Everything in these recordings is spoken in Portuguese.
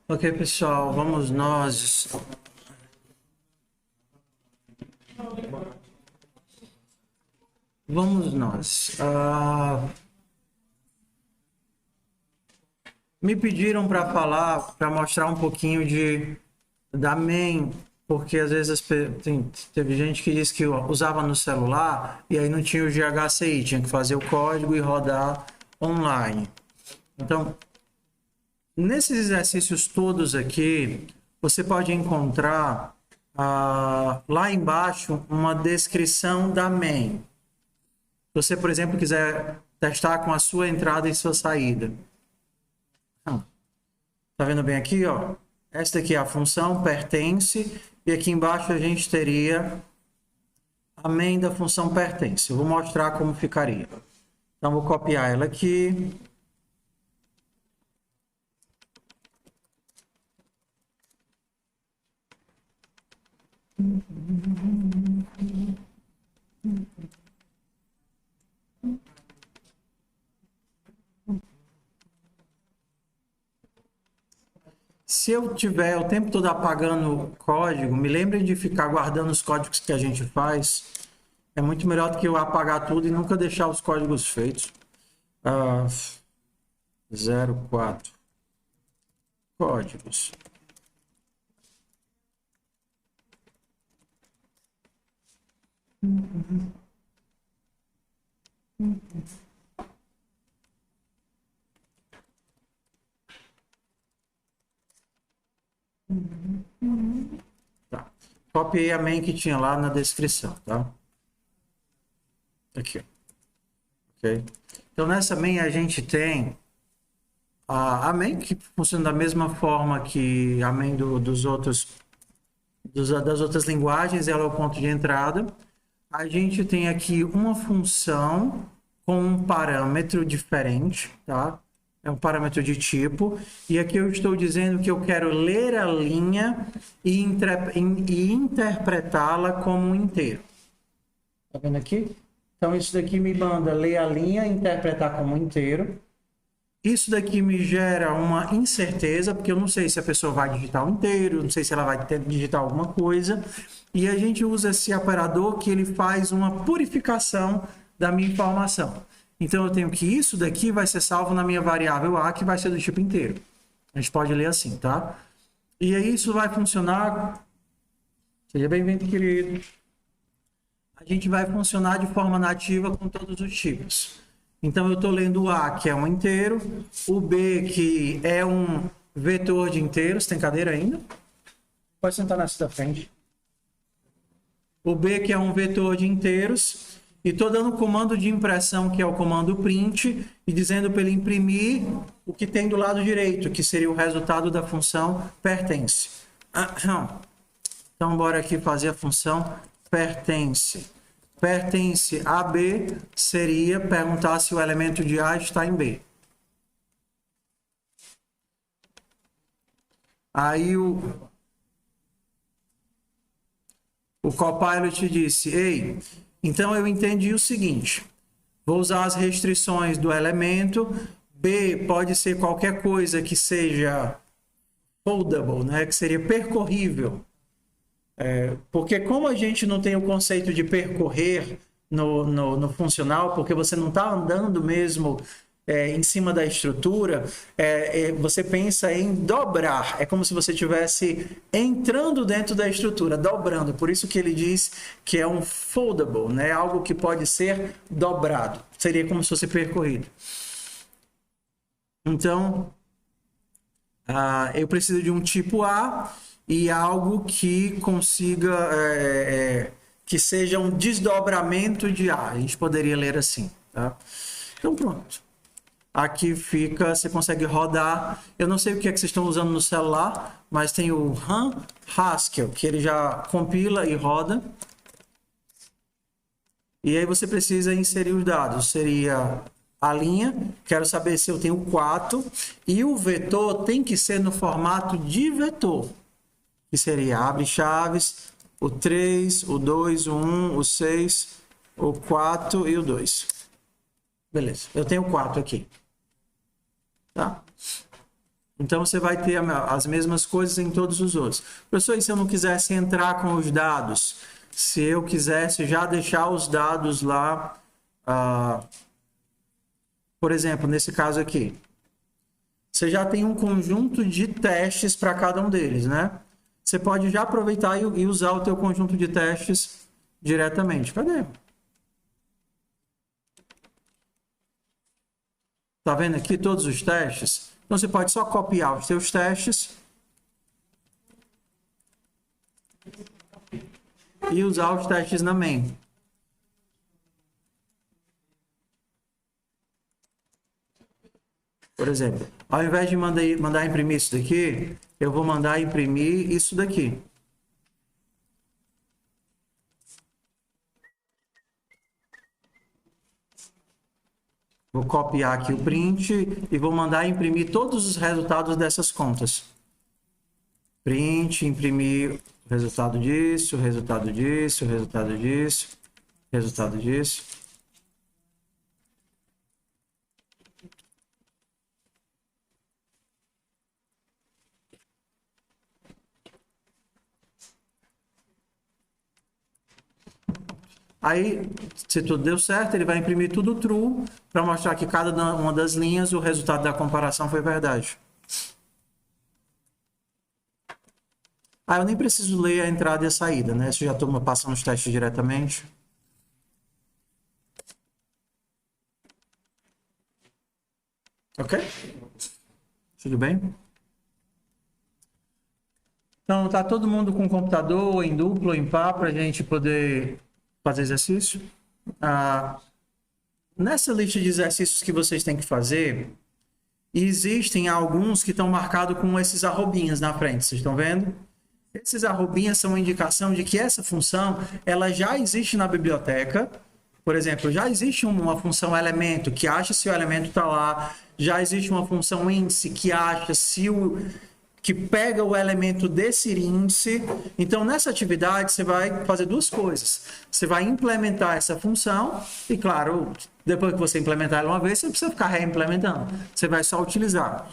Ok, pessoal, vamos nós. Vamos nós. Me pediram para falar, para mostrar um pouquinho da main, porque às vezes teve gente que disse que usava no celular e aí não tinha o GHCI, tinha que fazer o código e rodar online. Então, nesses exercícios todos aqui, você pode encontrar lá embaixo uma descrição da main. Se você, por exemplo, quiser testar com a sua entrada e sua saída. Tá vendo bem aqui, ó? Esta aqui é a função pertence e aqui embaixo a gente teria a main da função pertence. Eu vou mostrar como ficaria. Então, vou copiar ela aqui. Se eu tiver o tempo todo apagando o código, me lembrem de ficar guardando os códigos que a gente faz. É muito melhor do que eu apagar tudo e nunca deixar os códigos feitos. 04 códigos. Tá. Copiei a main que tinha lá na descrição, tá? Aqui. Ok? Então, nessa main a gente tem a main que funciona da mesma forma que a main das outras linguagens, ela é o ponto de entrada. A gente tem aqui uma função com um parâmetro diferente, tá? É um parâmetro de tipo. E aqui eu estou dizendo que eu quero ler a linha e interpretá-la como um inteiro. Tá vendo aqui? Então, isso daqui me manda ler a linha e interpretar como um inteiro. Isso daqui me gera uma incerteza, porque eu não sei se a pessoa vai digitar um inteiro, não sei se ela vai digitar alguma coisa. E a gente usa esse operador que ele faz uma purificação da minha informação. Então, eu tenho que isso daqui vai ser salvo na minha variável A, que vai ser do tipo inteiro. A gente pode ler assim, tá? E aí isso vai funcionar... Seja bem-vindo, querido. A gente vai funcionar de forma nativa com todos os tipos. Então, eu estou lendo o A, que é um inteiro, o B, que é um vetor de inteiros. Tem cadeira ainda? Pode sentar nessa da frente. O B, que é um vetor de inteiros, e estou dando o comando de impressão, que é o comando print, e dizendo para ele imprimir o que tem do lado direito, que seria o resultado da função pertence. Então, bora aqui fazer a função pertence. Pertence a B seria perguntar se o elemento de A está em B. Aí o Copilot disse, ei, então eu entendi o seguinte, vou usar as restrições do elemento, B pode ser qualquer coisa que seja foldable, né, que seria percorrível. Porque como a gente não tem o conceito de percorrer no funcional, porque você não está andando mesmo em cima da estrutura, você pensa em dobrar. É como se você estivesse entrando dentro da estrutura, dobrando. Por isso que ele diz que é um foldable, né? Algo que pode ser dobrado. Seria como se fosse percorrido. Então, eu preciso de um tipo A e algo que consiga, que seja um desdobramento de A. A gente poderia ler assim, tá? Então, pronto. Aqui fica, você consegue rodar. Eu não sei o que é que vocês estão usando no celular, mas tem o RAM Haskell, que ele já compila e roda. E aí você precisa inserir os dados. Seria a linha, quero saber se eu tenho 4, e o vetor tem que ser no formato de vetor, que seria abre chaves, o 3, o 2, o 1, o 6, o 4 e o 2. Beleza, eu tenho 4 aqui. Tá? Então, você vai ter as mesmas coisas em todos os outros. Professor, e se eu não quisesse entrar com os dados? Se eu quisesse já deixar os dados lá, por exemplo, nesse caso aqui, você já tem um conjunto de testes para cada um deles, né? Você pode já aproveitar e usar o teu conjunto de testes diretamente. Cadê? Tá vendo aqui todos os testes? Então, você pode só copiar os seus testes e usar os testes na main. Por exemplo, ao invés de mandar imprimir isso daqui, eu vou mandar imprimir isso daqui. Vou copiar aqui o print e vou mandar imprimir todos os resultados dessas contas. Print, imprimir o resultado disso, o resultado disso, o resultado disso, o resultado disso. Aí, se tudo deu certo, ele vai imprimir tudo true para mostrar que cada uma das linhas, o resultado da comparação foi verdade. Eu nem preciso ler a entrada e a saída, né? Se já estou passando os testes diretamente. Ok? Tudo bem? Então, tá todo mundo com o computador em duplo, em par, para a gente poder fazer exercício? Nessa lista de exercícios que vocês têm que fazer, existem alguns que estão marcados com esses arrobinhas na frente, vocês estão vendo? Esses arrobinhas são uma indicação de que essa função ela já existe na biblioteca. Por exemplo, já existe uma função elemento que acha se o elemento está lá, já existe uma função índice que acha se que pega o elemento desse índice. Então, nessa atividade, você vai fazer duas coisas. Você vai implementar essa função e, claro, depois que você implementar ela uma vez, você não precisa ficar reimplementando. Você vai só utilizar.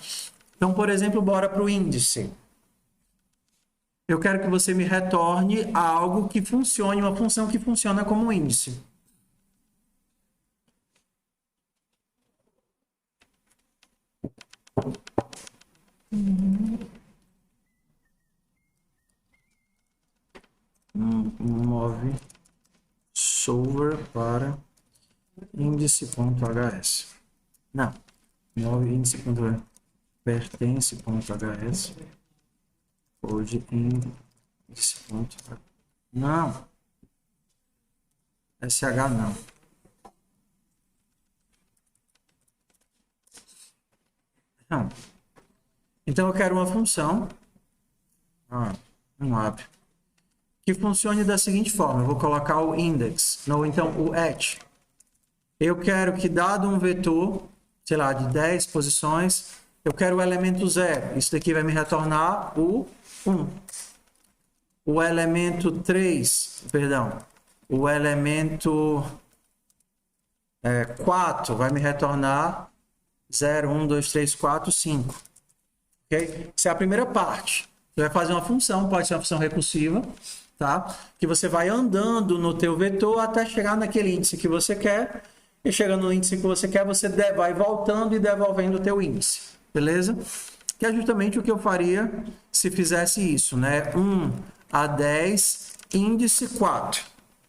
Então, por exemplo, bora para o índice. Eu quero que você me retorne algo que funcione, uma função que funciona como índice. Move solver para índice.hs. Não, move índice.pertence.hs. Code índice.hs. Não. SH não. Não. Então eu quero uma função. Um app que funcione da seguinte forma. Eu vou colocar o index, ou então o at. Eu quero que, dado um vetor, sei lá, de 10 posições, eu quero o elemento 0. Isso daqui vai me retornar o 1. O elemento 3, perdão, o elemento 4 vai me retornar 0, 1, 2, 3, 4, 5. Okay? Essa é a primeira parte. Você vai fazer uma função, pode ser uma função recursiva, tá? Que você vai andando no teu vetor até chegar naquele índice que você quer. E chegando no índice que você quer, você vai voltando e devolvendo o teu índice. Beleza? Que é justamente o que eu faria se fizesse isso, né? 1 a 10, índice 4.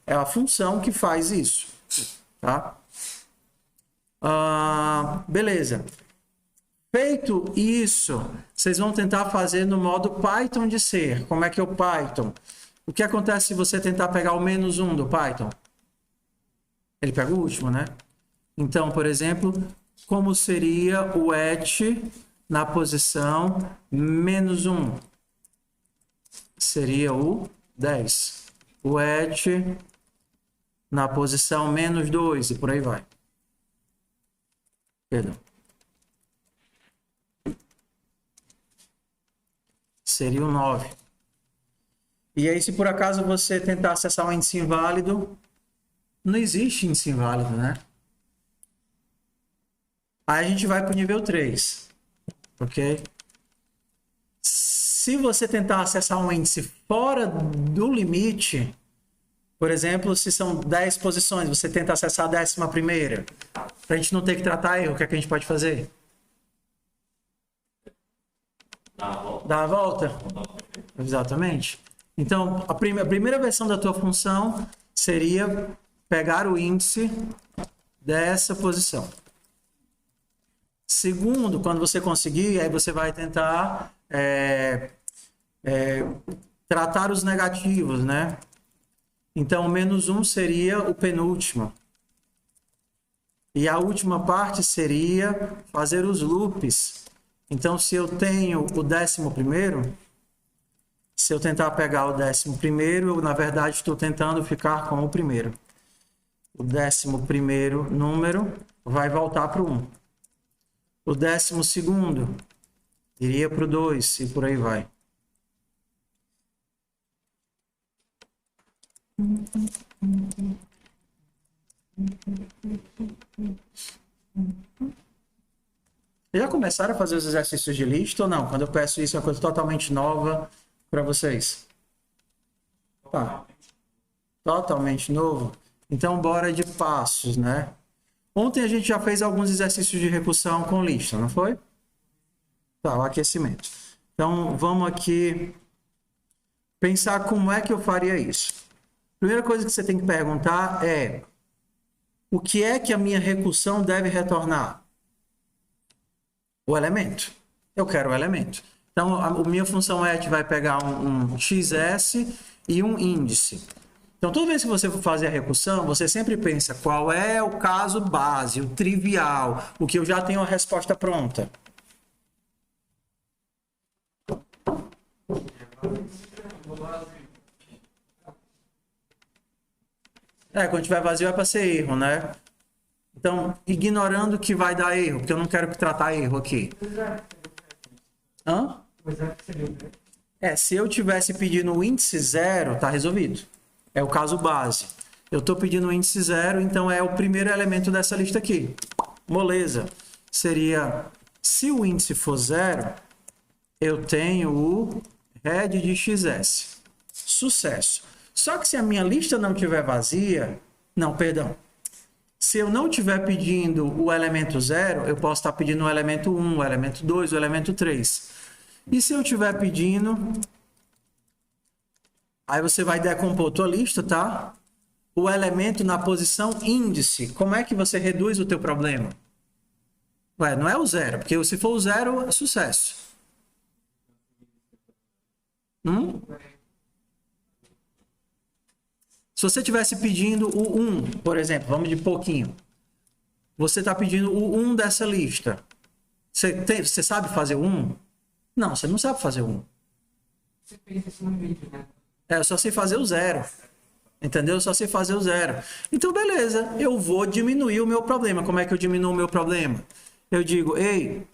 É a função que faz isso, tá? Beleza. Feito isso, vocês vão tentar fazer no modo Python de ser. Como é que é o Python? O que acontece se você tentar pegar o -1 do Python? Ele pega o último, né? Então, por exemplo, como seria o at na posição -1? Seria o 10. O at na posição -2 e por aí vai. Perdão. Seria o 9. E aí, se por acaso você tentar acessar um índice inválido, não existe índice inválido, né? Aí a gente vai para o nível 3, ok? Se você tentar acessar um índice fora do limite, por exemplo, se são 10 posições, você tenta acessar a 11ª, para a gente não ter que tratar erro, o que é que a gente pode fazer? Dá a volta? Exatamente. Então, a primeira versão da tua função seria pegar o índice dessa posição. Segundo, quando você conseguir, aí você vai tentar tratar os negativos, né? Então, o -1 seria o penúltimo. E a última parte seria fazer os loops. Então, se eu tenho o 11º, se eu tentar pegar o 11º, eu, na verdade, estou tentando ficar com o primeiro. O 11º número vai voltar para o 1. O 12º iria para o 2 e por aí vai. Já começaram a fazer os exercícios de lista ou não? Quando eu peço isso, é uma coisa totalmente nova para vocês. Tá. Totalmente novo? Então, bora de passos, né? Ontem a gente já fez alguns exercícios de recursão com lista, não foi? Tá, o aquecimento. Então, vamos aqui pensar como é que eu faria isso. Primeira coisa que você tem que perguntar é: o que é que a minha recursão deve retornar? O elemento. Eu quero o elemento. Então, a minha função et vai pegar um xs e um índice. Então, toda vez que você for fazer a recursão, você sempre pensa qual é o caso base, o trivial, o que eu já tenho a resposta pronta. Quando tiver vazio é para ser erro, né? Então, ignorando que vai dar erro, porque eu não quero tratar erro aqui. Hã? Se eu tivesse pedindo o índice 0, tá resolvido. É o caso base. Eu estou pedindo o índice 0, então é o primeiro elemento dessa lista aqui. Moleza. Seria, se o índice for 0, eu tenho o head de xs. Sucesso. Só que se a minha lista não estiver vazia, não, perdão. Se eu não estiver pedindo o elemento 0, eu posso estar pedindo o elemento 1, o elemento 2, o elemento 3. E se eu estiver pedindo... Aí você vai decompor a tua lista, tá? O elemento na posição índice. Como é que você reduz o teu problema? Ué, não é o 0, porque se for o 0, é sucesso. Se você estivesse pedindo o 1, por exemplo, vamos de pouquinho. Você está pedindo o 1 dessa lista. Você sabe fazer o 1? Não, você não sabe fazer o 1. Você pensa isso no vídeo, né? Eu só sei fazer o 0. Entendeu? Eu só sei fazer o 0. Então, beleza. Eu vou diminuir o meu problema. Como é que eu diminuo o meu problema? Eu digo, ei,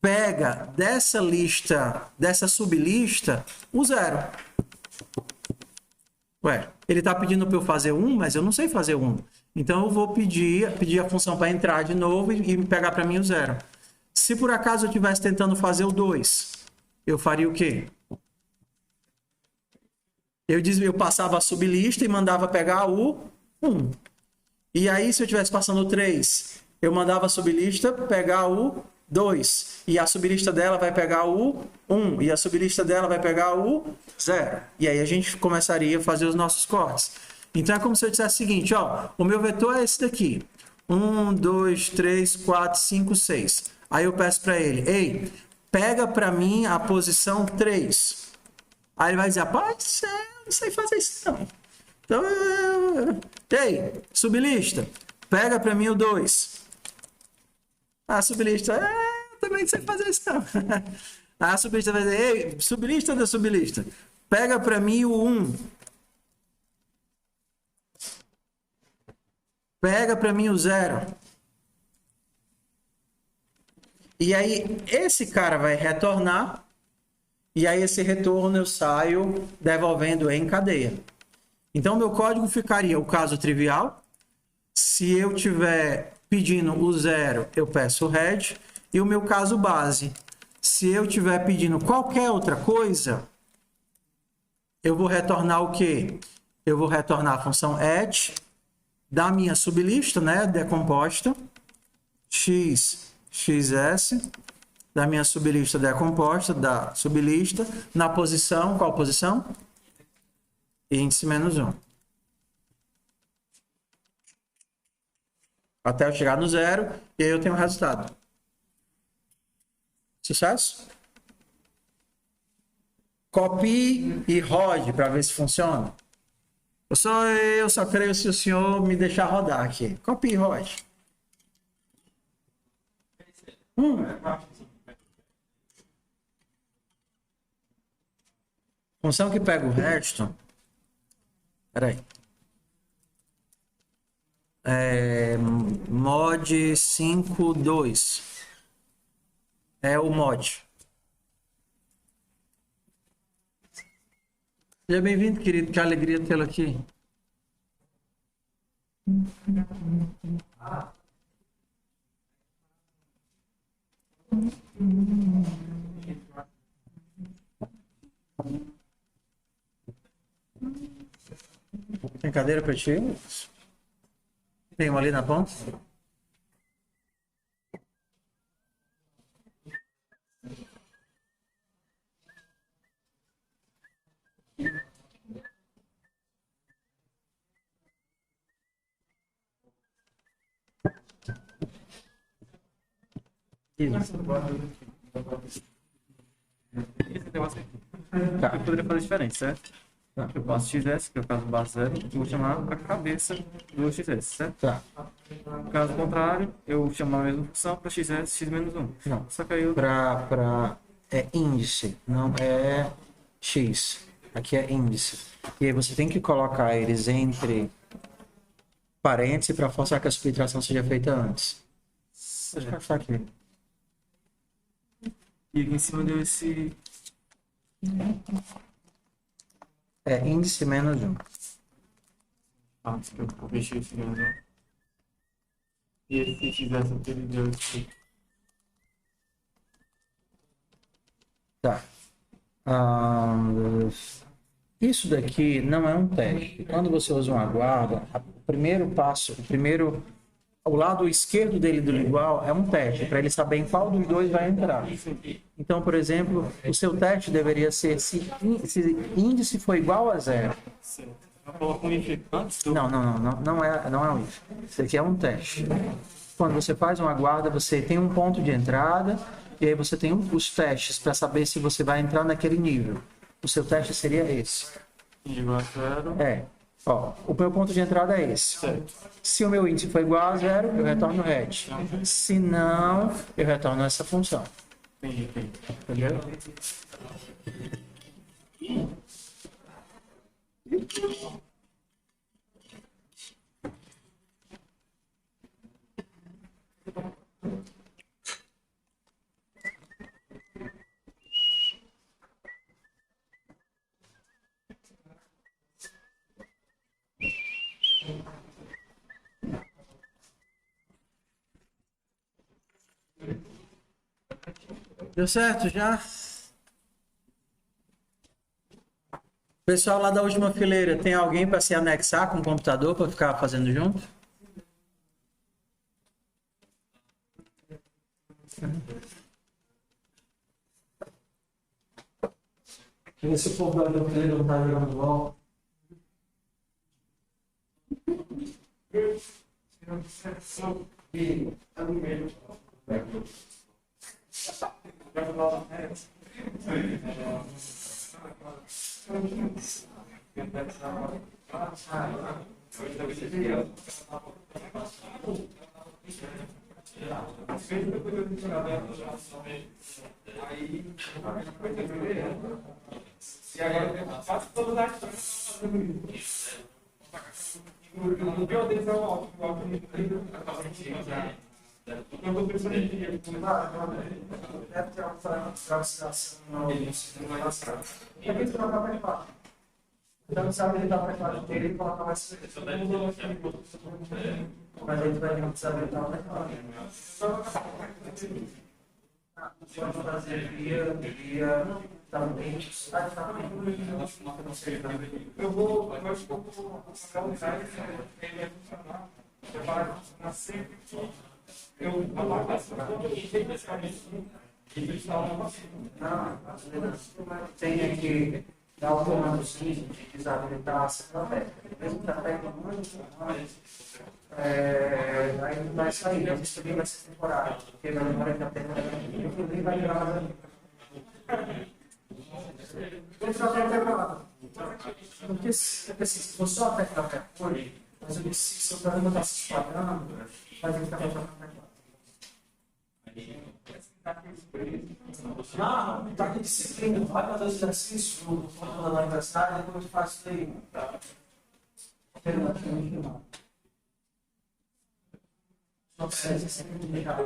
pega dessa lista, dessa sublista, o 0. Ué, ele está pedindo para eu fazer 1, mas eu não sei fazer 1. Então, eu vou pedir a função para entrar de novo e pegar para mim o 0. Se por acaso eu estivesse tentando fazer o 2, eu faria o quê? Eu passava a sublista e mandava pegar o 1. E aí, se eu estivesse passando o 3, eu mandava a sublista pegar o 2. E a sublista dela vai pegar o 1. E a sublista dela vai pegar o 0. E aí a gente começaria a fazer os nossos cortes. Então, é como se eu dissesse o seguinte, ó, o meu vetor é esse daqui. 1, 2, 3, 4, 5, 6. Aí eu peço para ele, ei, pega para mim a posição 3. Aí ele vai dizer, rapaz, não sei fazer isso não. Então, ei, sublista, pega para mim o 2. A sublista, também não sei fazer isso não. A sublista vai dizer, ei, sublista da sublista, pega para mim o 1. Pega para mim o 0. E aí, esse cara vai retornar. E aí, esse retorno eu saio devolvendo em cadeia. Então, meu código ficaria o caso trivial. Se eu tiver pedindo o 0, eu peço o head. E o meu caso base. Se eu estiver pedindo qualquer outra coisa, eu vou retornar o quê? Eu vou retornar a função add da minha sublista, né, decomposta, xs, da minha sublista decomposta, da sublista, na posição, qual posição? Índice menos 1. Até eu chegar no 0, e aí eu tenho o resultado. Sucesso? Copie e rode para ver se funciona. Eu só creio se o senhor me deixar rodar aqui. Copie e rode. Função que pega o resto. Peraí. Mod 5.2. É o mod. Seja bem-vindo, querido. Que alegria tê-lo aqui. Tem cadeira para ti? Tem uma ali na ponta? Tá. Eu poderia fazer diferente, certo? Tá. Eu passo xs, que é o caso base 0, eu vou chamar a cabeça do xs, certo? Tá. No caso contrário, eu vou chamar a mesma função para xs, x menos 1. Não. Só que aí eu... É índice, não é x. Aqui é índice. E aí você tem que colocar eles entre parênteses para forçar que a subtração seja feita antes. Deixa eu achar aqui. E aqui em cima deu esse... É índice menos 1. Ah, que eu mexi esse menos 1. E esse xs aqui ele deu esse... Tá. Isso daqui não é um teste. Quando você usa uma guarda, o primeiro passo, o lado esquerdo dele do igual é um teste, para ele saber em qual dos dois vai entrar. Então, por exemplo, o seu teste deveria ser se índice for igual a 0. Eu coloco um if antes do... Não é um if. Isso aqui é um teste. Quando você faz uma guarda, você tem um ponto de entrada e aí você tem os testes para saber se você vai entrar naquele nível. O seu teste seria esse. Igual a 0. Ó, o meu ponto de entrada é esse. Certo. Se o meu índice for igual a 0, eu retorno head. Se não, eu retorno essa função. Entendi. Entendeu? Deu certo já? Pessoal lá da última fileira, tem alguém para se anexar com o computador para ficar fazendo junto? Deixa eu ver se o povo da última fileira não está jogando bola. Então, sabe ele está preparado dele e coloca mais. Mas a gente vai precisar ele estar preparado. Pode fazer via também. Eu vou tem aqui dar o comando sim de desabilitar a sessão, mesmo que aperta muito, aí não vai sair, mas isso também vai ser temporário, porque na memória que aperta, ele vai virar. Porque se você só apertar o cartão, mas eu preciso, se o programa está se espalhando, vai ficar não, está aqui disciplina, vai fazer o exercício no computador da universidade, depois eu faço isso aí. Só precisa sempre ligar.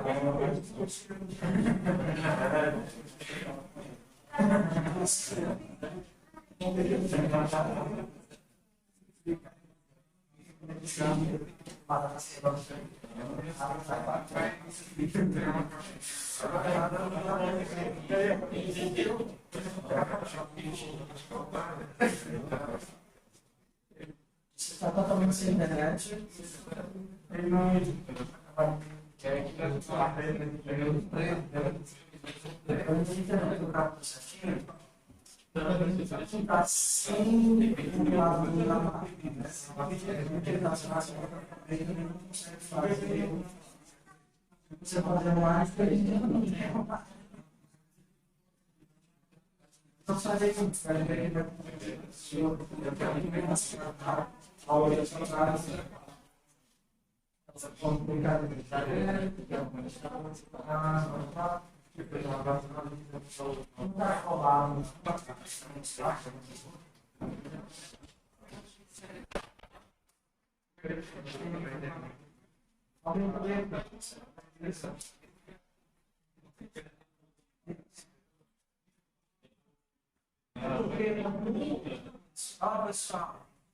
Você está totalmente sem internet. Ele não. Está sem o lado da máquina. Você fazer mais, não tem uma. Então, sai daí, olha, pessoal.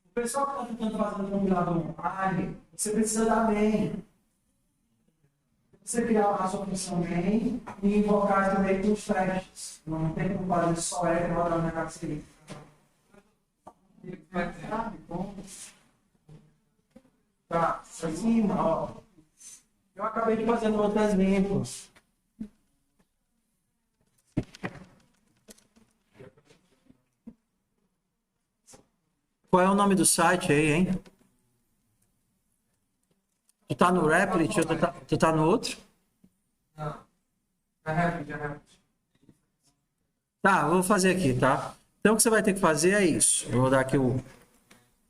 O pessoal que está tentando fazer um computador online, você precisa da main. Você criar a sua função main e invocar também com os flashes. Não tem como fazer só rodando na carteira. Tá, assim, ó. Eu acabei de fazer outro exemplo. Qual é o nome do site aí, hein? Tu tá no Replit ou tu tá no outro? Não. É Replit. Tá, eu vou fazer aqui, tá? Então o que você vai ter que fazer é isso. Eu vou dar aqui o...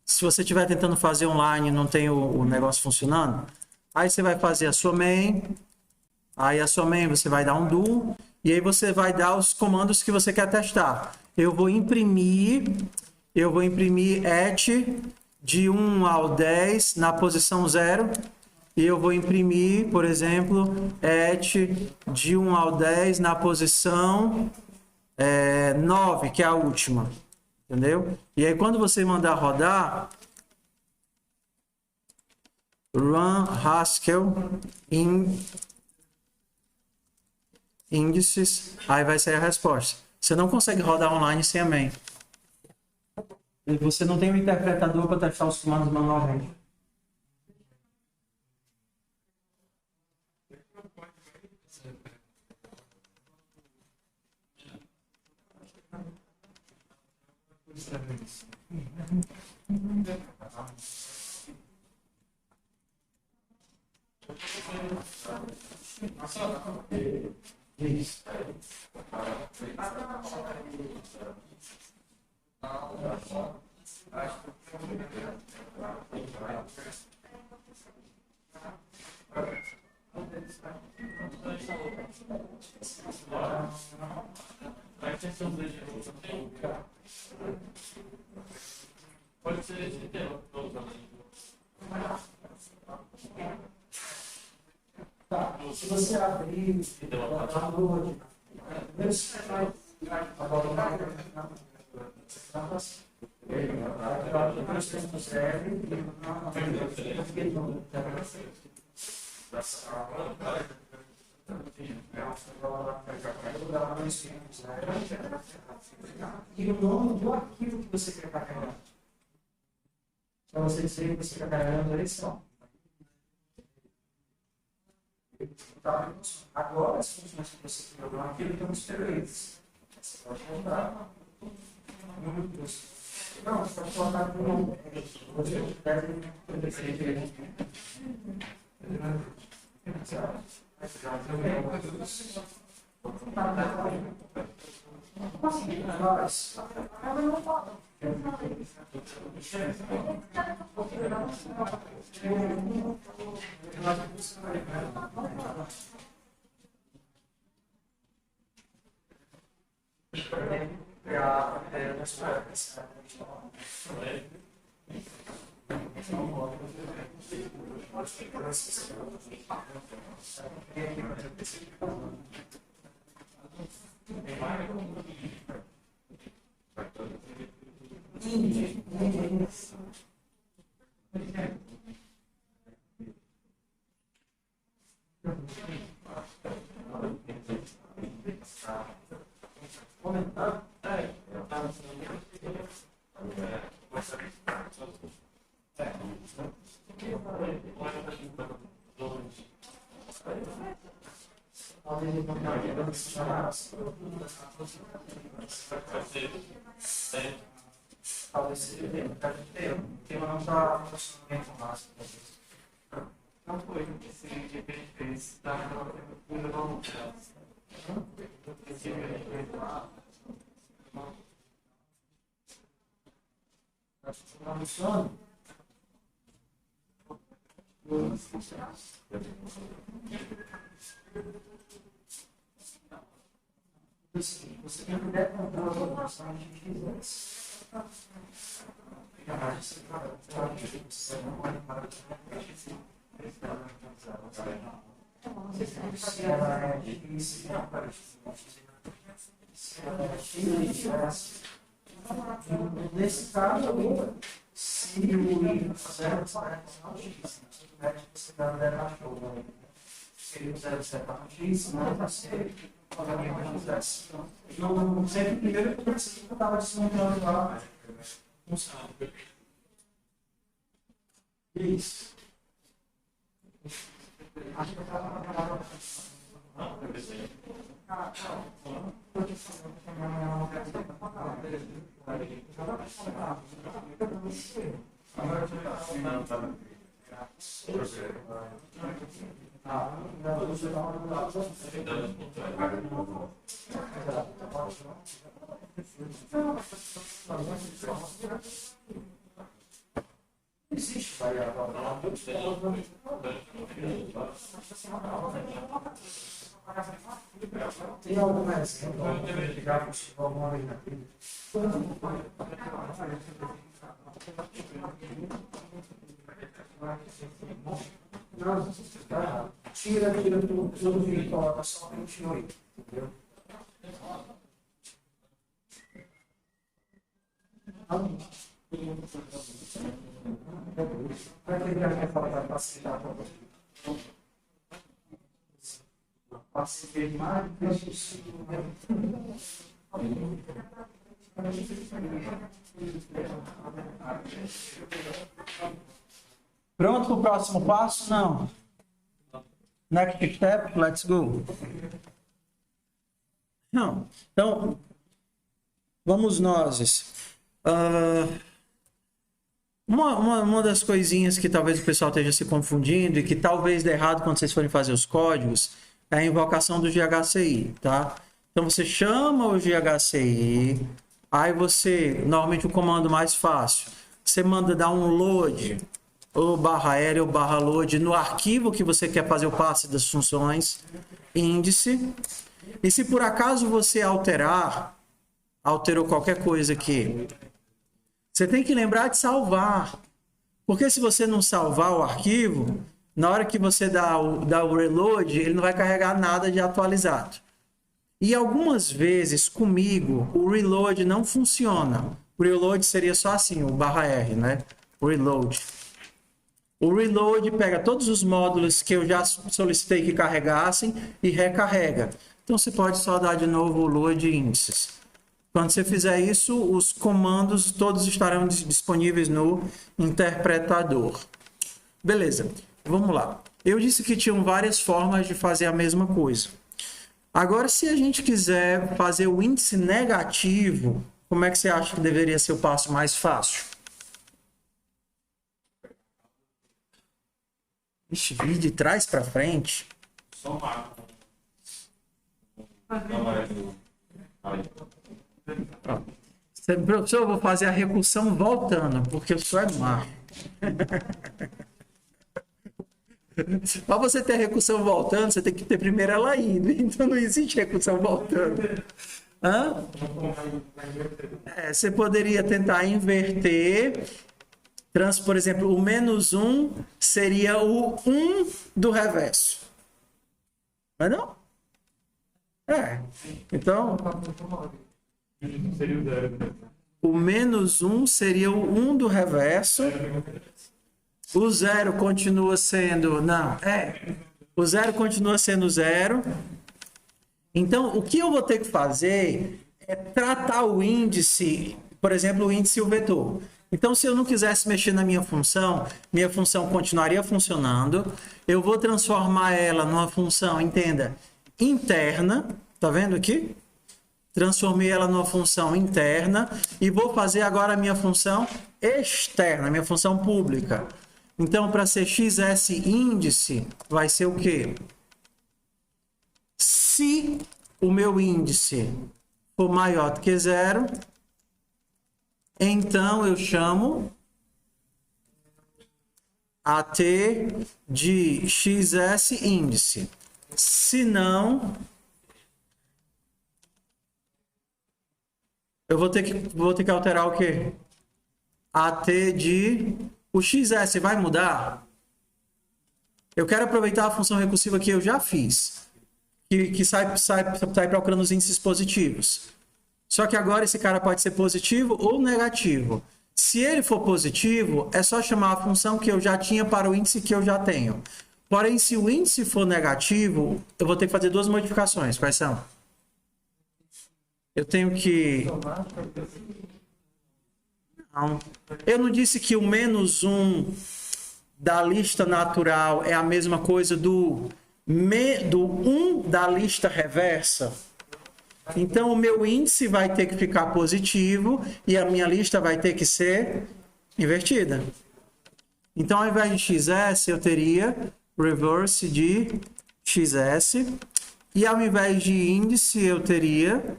Se você estiver tentando fazer online e não tem o negócio funcionando, aí você vai fazer a sua main. Aí a sua main você vai dar um do. E aí você vai dar os comandos que você quer testar. Eu vou imprimir et de 1 ao 10 na posição 0. E eu vou imprimir, por exemplo, et de 1 ao 10 na posição 9, que é a última. Entendeu? E aí quando você mandar rodar, run Haskell índices, aí vai sair a resposta. Você não consegue rodar online sem a main. E você não tem um interpretador para testar os comandos manualmente. Isso. Pode ser esse tema. Tá, se você abrir a Word, você vai E o nome do arquivo que você quer carregar. Para você dizer que você está carregando a eleição. Agora, as funções que você criou no arquivo estão diferentes. Você pode mudar. Não, você pode colocar com o nome. Você deve Não foi esse vídeo que a gente fez da cultura do você tem que der controle da informação que fizesse. Nesse caso, se o I fizer você dá 0 na chuva. Se ele fizer 0 na X, não vai ser alguém que fizesse. Não sei que primeiro eu pensei que eu estava desmontando lá. Não sabe. Isso. Acho que eu estava. Existe variável. Tem alguma exemplo que já funcionou alguma vez na vida? Não, tá. Tira tudo e coloca só 28, entendeu? Para que ele quer falar para facilitar para você? Participei mais do que Pronto para o próximo passo? Não. Next step, let's go. Não. Então, vamos nós. Uma das coisinhas que talvez o pessoal esteja se confundindo e que talvez dê errado quando vocês forem fazer os códigos é a invocação do GHCI, tá? Então você chama o GHCI, aí você, normalmente o comando mais fácil, você manda download ou /r ou /load no arquivo que você quer fazer o passe das funções, índice. E se por acaso você alterou qualquer coisa aqui, você tem que lembrar de salvar. Porque se você não salvar o arquivo, na hora que você dá o reload, ele não vai carregar nada de atualizado. E algumas vezes, comigo, o reload não funciona. O reload seria só assim, o /r, né? O reload. O reload pega todos os módulos que eu já solicitei que carregassem e recarrega. Então, você pode só dar de novo lua de índices. Quando você fizer isso, os comandos todos estarão disponíveis no interpretador. Beleza, vamos lá. Eu disse que tinham várias formas de fazer a mesma coisa. Agora, se a gente quiser fazer o índice negativo, como é que você acha que deveria ser o passo mais fácil? Ixi, vir de trás para frente. Só marca. Professor, eu vou fazer a recursão voltando, porque eu sou macho. Para você ter a recursão voltando, você tem que ter primeiro ela indo. Então não existe recursão voltando. Hã? Você poderia tentar inverter. Por exemplo, o -1 seria o 1 do reverso. Mas não? Então, o -1 seria o 1 do reverso. O 0 continua sendo... Não, o 0 continua sendo 0. Então, o que eu vou ter que fazer é tratar o índice, por exemplo, o índice e o vetor. Então, se eu não quisesse mexer na minha função continuaria funcionando. Eu vou transformar ela numa função, entenda, interna. Tá vendo aqui? Transformei ela numa função interna e vou fazer agora a minha função externa, a minha função pública. Então, para ser XS índice, vai ser o quê? Se o meu índice for maior do que 0, então eu chamo AT de XS índice. Se não, eu vou ter que alterar o quê? AT de... O XS vai mudar? Eu quero aproveitar a função recursiva que eu já fiz, que sai procurando os índices positivos. Só que agora esse cara pode ser positivo ou negativo. Se ele for positivo, é só chamar a função que eu já tinha para o índice que eu já tenho. Porém, se o índice for negativo, eu vou ter que fazer duas modificações. Quais são? Eu tenho que... Não. Eu não disse que o -1 da lista natural é a mesma coisa do 1 da lista reversa? Então, o meu índice vai ter que ficar positivo e a minha lista vai ter que ser invertida. Então, ao invés de XS, eu teria reverse de XS. E ao invés de índice, eu teria...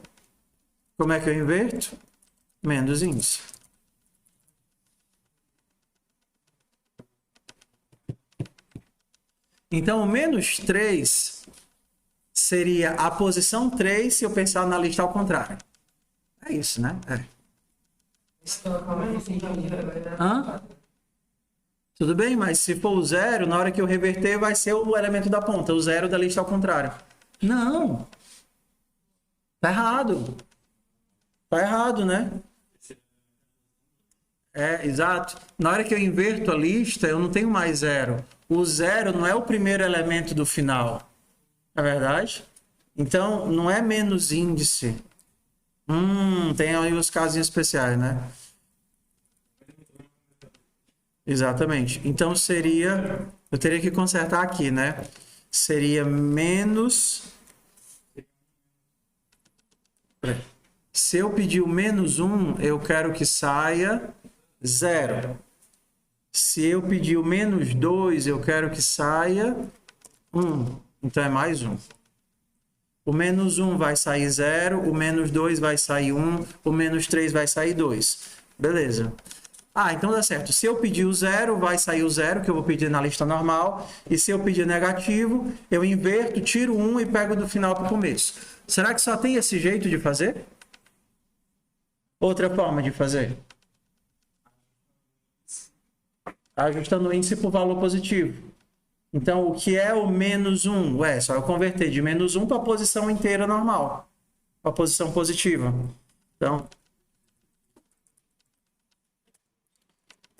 Como é que eu inverto? Menos índice. Então, o -3 seria a posição 3 se eu pensar na lista ao contrário. É isso, né? Hã? Tudo bem, mas se for o 0, na hora que eu reverter, vai ser o elemento da ponta, o 0 da lista ao contrário. Não. Tá errado. Tá errado, né? Exato. Na hora que eu inverto a lista, eu não tenho mais 0. O 0 não é o primeiro elemento do final. Não é verdade? Então, não é menos índice. Tem aí os casinhos especiais, né? Exatamente. Então, seria... Eu teria que consertar aqui, né? Seria menos... Se eu pedir o -1, eu quero que saia 0. Se eu pedir o -2, eu quero que saia 1. Então, é mais 1. O -1 vai sair 0, o -2 vai sair 1, o -3 vai sair 2. Beleza. Então dá certo. Se eu pedir o 0, vai sair o 0, que eu vou pedir na lista normal. E se eu pedir negativo, eu inverto, tiro 1 e pego do final para o começo. Será que só tem esse jeito de fazer? Outra forma de fazer? Ajustando o índice por valor positivo. Então, o que é o -1? Só eu converter de -1 para a posição inteira normal. Para a posição positiva. Então,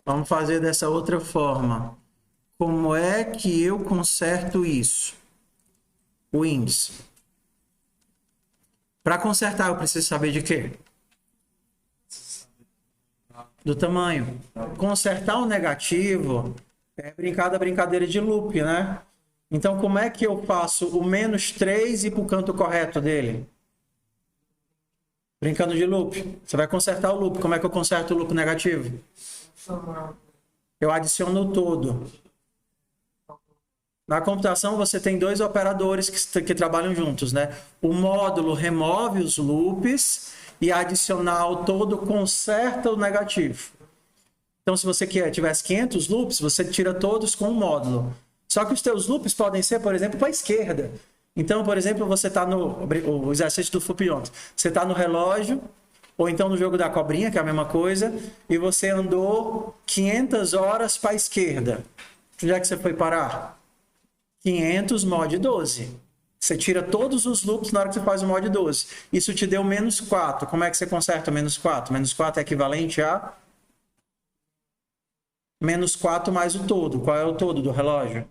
vamos fazer dessa outra forma. Como é que eu conserto isso? O índice. Para consertar, eu preciso saber de quê? Do tamanho. Consertar o negativo é brincar da brincadeira de loop, né? Então, como é que eu faço o menos 3 ir para o canto correto dele? Brincando de loop. Você vai consertar o loop. Como é que eu conserto o loop negativo? Eu adiciono o todo. Na computação, você tem dois operadores que trabalham juntos, né? O módulo remove os loops e adicionar o todo conserta o negativo. Então, se você tivesse 500 loops, você tira todos com o módulo. Só que os teus loops podem ser, por exemplo, para a esquerda. Então, por exemplo, você está o exercício do Fupionte. Você está no relógio, ou então no jogo da cobrinha, que é a mesma coisa, e você andou 500 horas para a esquerda. Onde é que você foi parar? 500 mod 12. Você tira todos os loops na hora que você faz o mod 12. Isso te deu menos 4. Como é que você conserta menos 4? Menos 4 é equivalente a menos 4 mais o todo. Qual é o todo do relógio?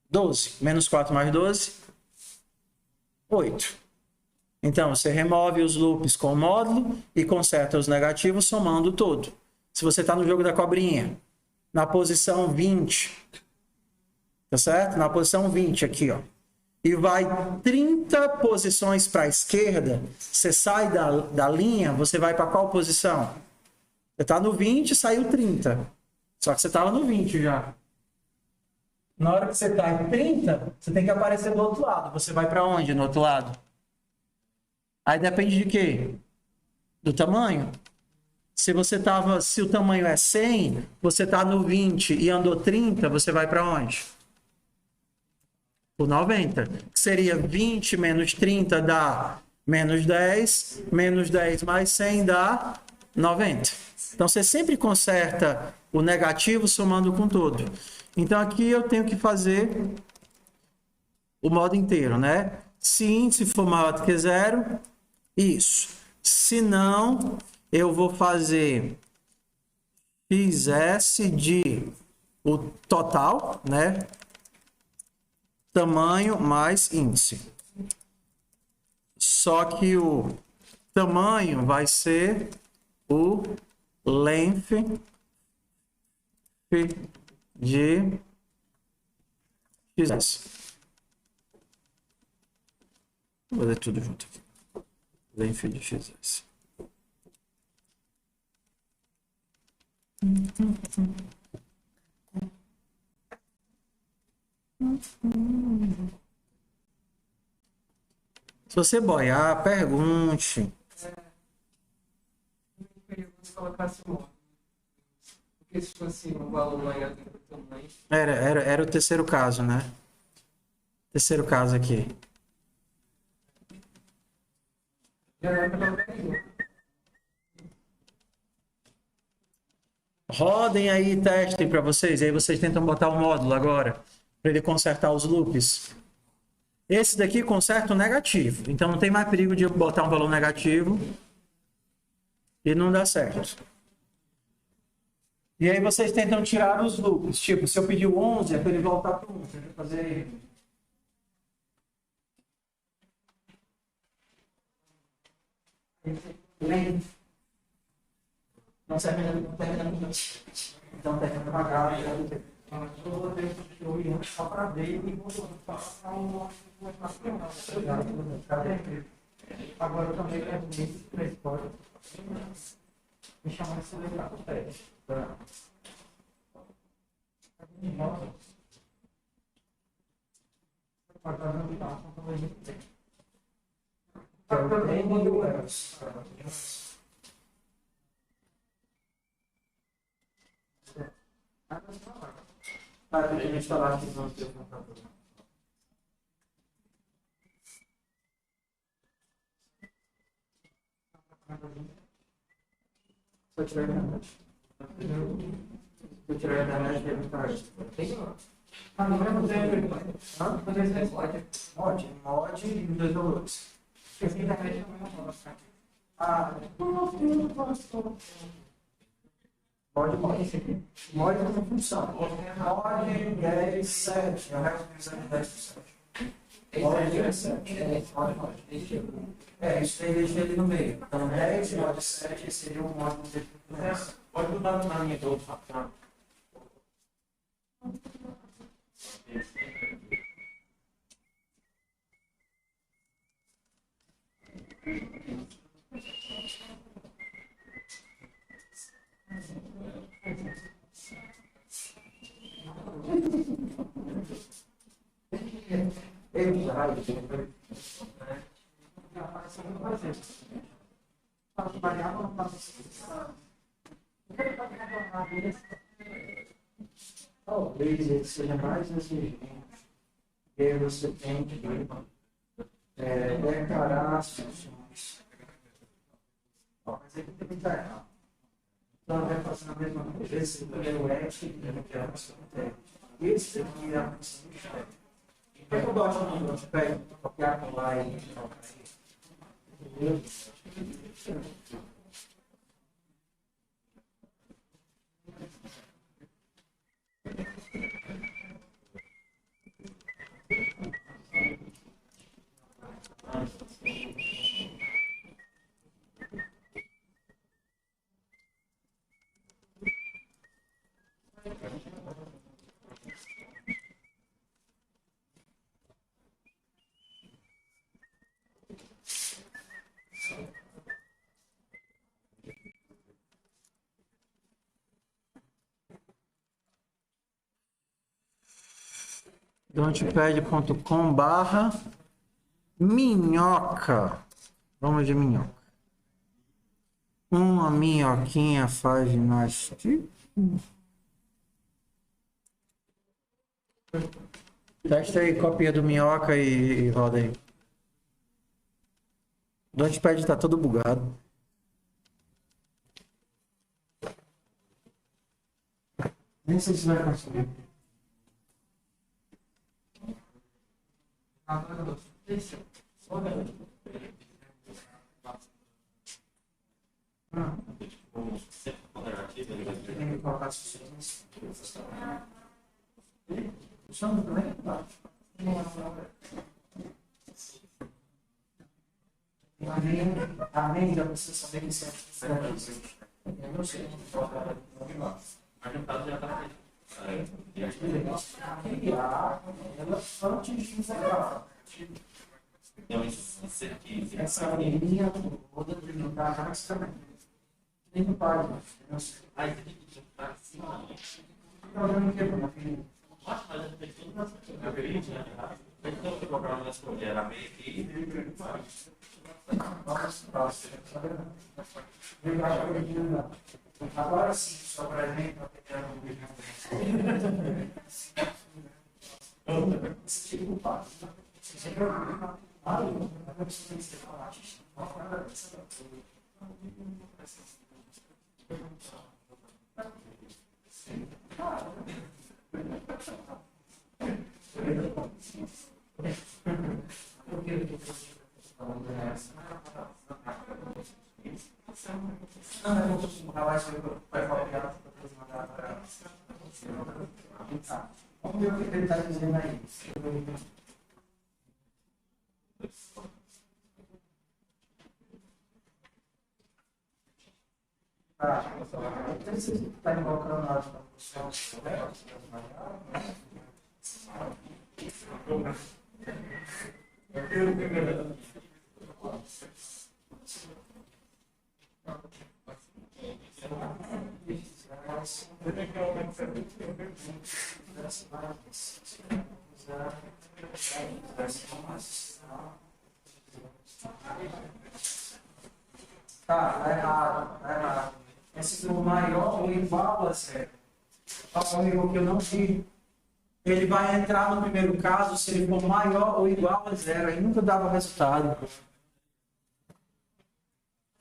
12. Menos 4 mais 12? 8. Então, você remove os loops com o módulo e conserta os negativos somando o todo. Se você está no jogo da cobrinha, na posição 20, tá certo? Na posição 20 aqui, ó. E vai 30 posições para a esquerda, você sai da linha, você vai para qual posição? Você está no 20, saiu 30. Só que você estava no 20 já. Na hora que você está em 30, você tem que aparecer do outro lado. Você vai para onde no outro lado? Aí depende de quê? Do tamanho. Se o tamanho é 100, você está no 20 e andou 30, você vai para onde? O 90. Que seria 20 menos 30 dá menos 10. Menos 10 mais 100 dá 90. Então, você sempre conserta o negativo somando com todo. Então, aqui eu tenho que fazer o modo inteiro, né? Se índice for maior do que 0, isso. Se não, eu vou fazer xs de o total, né? Tamanho mais índice. Só que o tamanho vai ser o length de xs. Vou fazer tudo junto aqui. Length de xs. Se você boiar, pergunte. Porque se fosse um valor maior do que o tamanho. Era o terceiro caso, né? Terceiro caso aqui. Rodem aí e testem para vocês. Aí vocês tentam botar o módulo agora, para ele consertar os loops. Esse daqui conserta o negativo. Então não tem mais perigo de botar um valor negativo e não dá certo. E aí vocês tentam tirar os loops. Tipo, se eu pedir o 11, é para ele voltar para o 1. Você vai fazer... Não serve termina. Então termina pagar. Eu vou ter que ir só para ver e vou passar uma agora eu também quero ver se pode me chamar de celebrar o teste. Para a gente falar aqui no seu computador. Só tirar a internet. Vou tirar a internet e para isso. Agora eu vou fazer mod e os dois valores. Porque a internet é mod como função. Mod 10, 7. É o resto do 10, 7. Pode 17. Isso aí deixa ele no meio. Então, 10 mod 7 seria um módulo de diferença. Pode mudar na linha do outro. Talvez ele seja mais exigente. E aí você tem que declarar as funções. Mas ele tem que estar errado. Então, vai fazer a mesma coisa. Esse primeiro X, ele quer a função interna. Esse aqui é a função externa. Por que eu gosto de copiar, colar e trocar isso? Launchpad.com/minhoca. Vamos de minhoca. Uma minhoquinha faz ginástica. Testa aí, copia do minhoca e roda aí. O Launchpad tá todo bugado. Nem sei se vai conseguir. Tem que colocar suficiência. Funciona também? Amém, já precisa saber que isso é. Eu não sei. Mas no caso já está feito. Ela antes de encerrar. Então, isso aqui. Essa linha toda de limpar a também. Nem no pai. Aí você tem que estar assim. Problema que é bom, filho. Mas a gente tem tudo na frente, né? Então, eu vou colocar uma coisas, era meio que. Agora sim, só para mim, para pegar um vídeo. Esse tipo de papo. Você sempre vamos ver o que ele está dizendo aí. Você está invocando a função. Tá errado, tá errado. Esse for maior ou igual a zero. Qual é o erro que eu não vi? Ele vai entrar no primeiro caso se ele for maior ou igual a zero. Aí nunca dava resultado.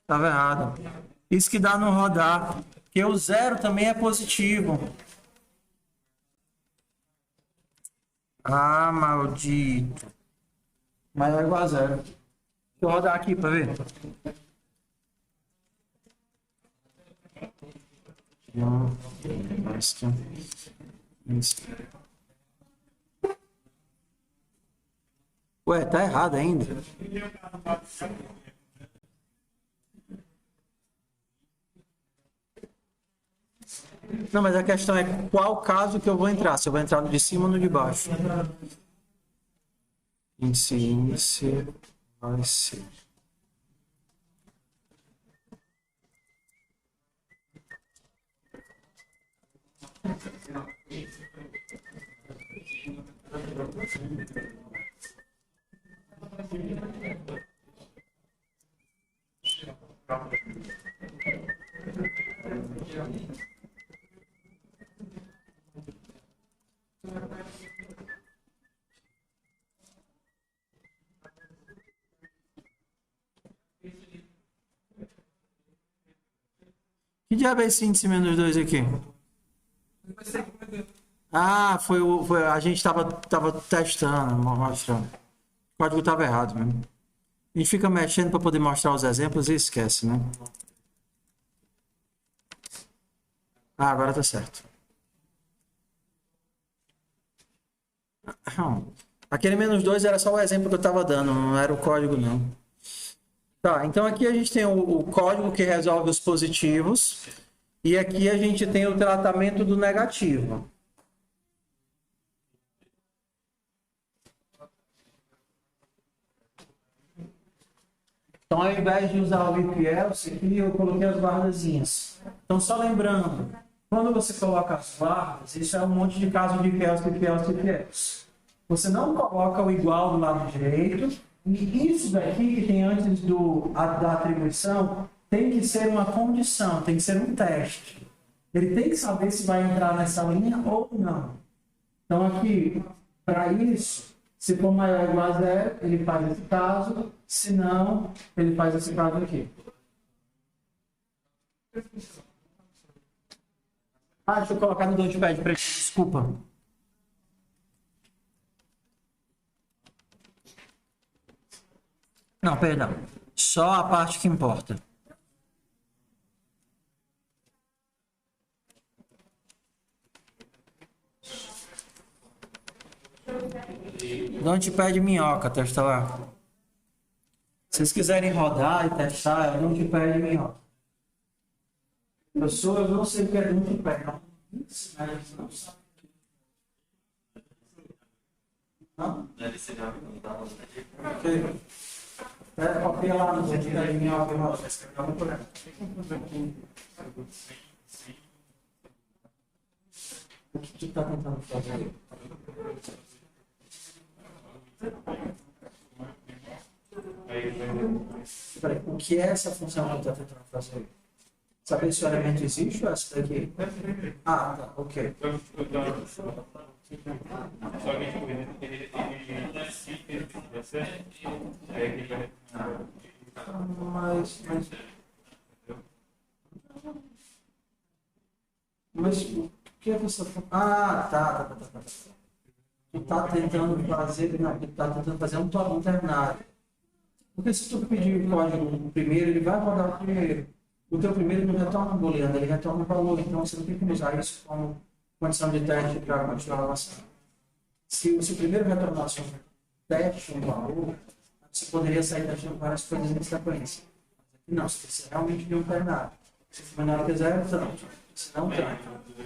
Estava errado. Isso que dá no rodar. Porque o zero também é positivo. Ah, maldito. Maior ou igual a zero. Deixa eu rodar aqui para ver. Ué, tá errado ainda. Não, mas a questão é qual caso que eu vou entrar. Se eu vou entrar no de cima ou no de baixo. Índice vai ser. Que diabo é esse índice menos 2 aqui? Ah, a gente tava testando, mostrando. O código estava errado mesmo. A gente fica mexendo para poder mostrar os exemplos e esquece, né? Ah, agora tá certo. Aquele menos 2 era só o exemplo que eu estava dando, não era o código, não. Tá, então aqui a gente tem o código que resolve os positivos e aqui a gente tem o tratamento do negativo. Então, ao invés de usar o if else, aqui eu coloquei as barrazinhas. Então, só lembrando, quando você coloca as barras, isso é um monte de caso de if else, if else, if else. Você não coloca o igual do lado direito, e isso daqui que tem antes da atribuição tem que ser uma condição, tem que ser um teste. Ele tem que saber se vai entrar nessa linha ou não. Então, aqui, para isso, se for maior ou igual a zero, ele faz esse caso. Se não, ele faz esse caso aqui. Ah, deixa eu colocar no Notepad para desculpa. Não, perdão. Só a parte que importa. Notepad minhoca, testa lá. Se vocês quiserem rodar e testar, é Notepad minhoca. Eu não sei o que é Notepad, não. Não? Deve ser já. Copia lá no Notepad minhoca. O que tu está tentando fazer? Peraí, o que é essa função que está tentando fazer? Saber se o elemento existe ou essa daqui? Ah, tá, ok. Mas o que é que essa função? Ah, tá. Tu está tentando fazer, não, tu está tentando fazer um ternário. Porque se tu pedir o código primeiro, ele vai rodar o primeiro. O teu primeiro não retorna um booleano, ele retorna um valor. Então você não tem que usar isso como condição de teste para continuar avançando. Se o primeiro retornasse um teste, um valor, você poderia sair testando várias coisas em sequência. Não, se você realmente de um ternário. Se for menor que zero, tanto. Se não, tanto.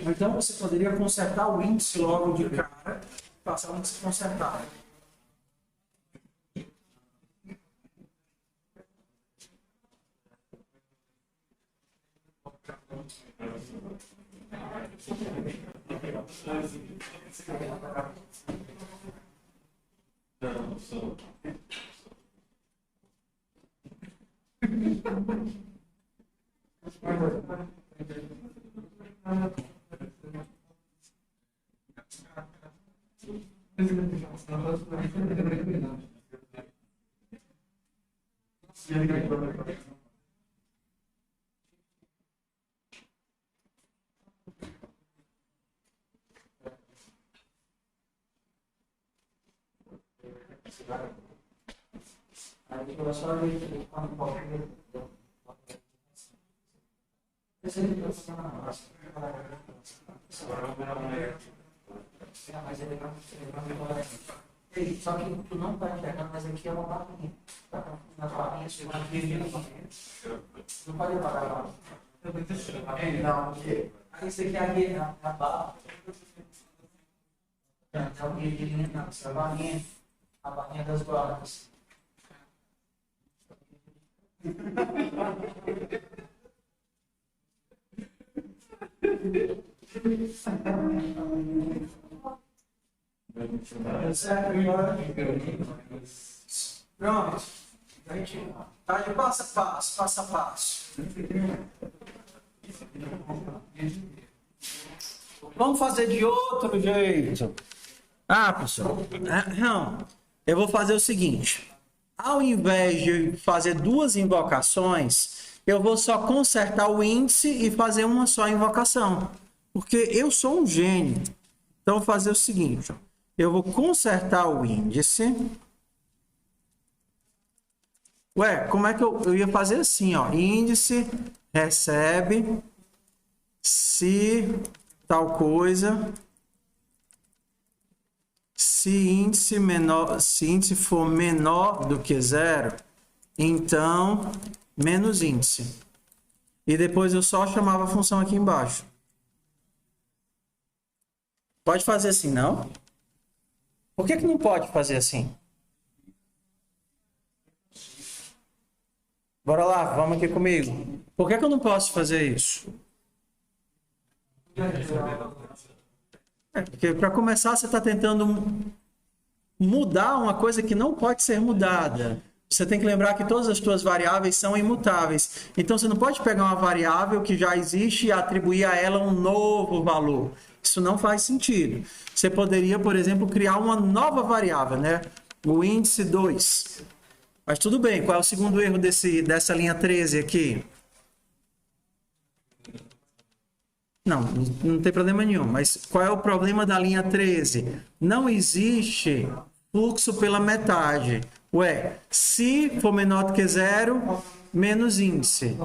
Então você poderia consertar o índice logo de cara, passar o índice consertado. Só que tu não está enxergando, mas aqui é uma barrinha. Nas barrinhas, não pode parar lá. Não, porque isso aqui é a barra. Não é o guia de linha, não. Isso é a barrinha das barras. Pronto. Tá de passo a passo, passo a passo. Vamos fazer de outro jeito. Ah, pessoal, não. Eu vou fazer o seguinte. Ao invés de fazer duas invocações, eu vou só consertar o índice e fazer uma só invocação. Porque eu sou um gênio. Então, eu vou fazer o seguinte. Eu vou consertar o índice. Ué, como é que eu ia fazer assim, ó? Índice recebe se tal coisa, se índice for menor do que 0, então menos índice. E depois eu só chamava a função aqui embaixo. Pode fazer assim, não? Por que não pode fazer assim? Bora lá, vamos aqui comigo. Por que eu não posso fazer isso? Porque para começar você está tentando mudar uma coisa que não pode ser mudada. Você tem que lembrar que todas as suas variáveis são imutáveis. Então você não pode pegar uma variável que já existe e atribuir a ela um novo valor. Isso não faz sentido. Você poderia, por exemplo, criar uma nova variável, né? O índice 2. Mas tudo bem, qual é o segundo erro dessa linha 13 aqui? Não tem problema nenhum. Mas qual é o problema da linha 13? Não existe fluxo pela metade. Ué, se for menor do que 0, menos índice.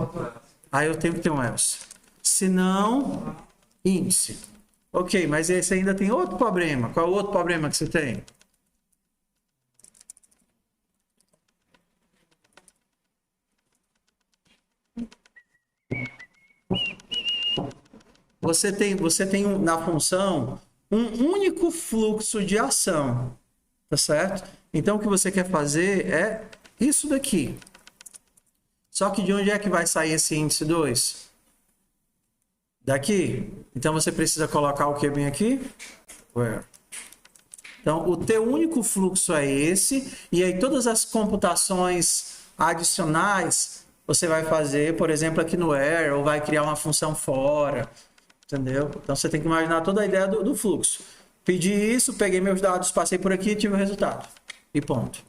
Aí eu tenho que ter um else. Se não, índice. Ok, mas esse ainda tem outro problema. Qual é o outro problema que você tem? Você tem na função um único fluxo de ação, tá certo? Então, o que você quer fazer é isso daqui. Só que de onde é que vai sair esse índice 2? Daqui. Então, você precisa colocar o que bem aqui? Where? Então, o teu único fluxo é esse, e aí todas as computações adicionais você vai fazer, por exemplo, aqui no where, ou vai criar uma função fora. Entendeu? Então você tem que imaginar toda a ideia do fluxo. Pedi isso, peguei meus dados, passei por aqui e tive o resultado. E ponto.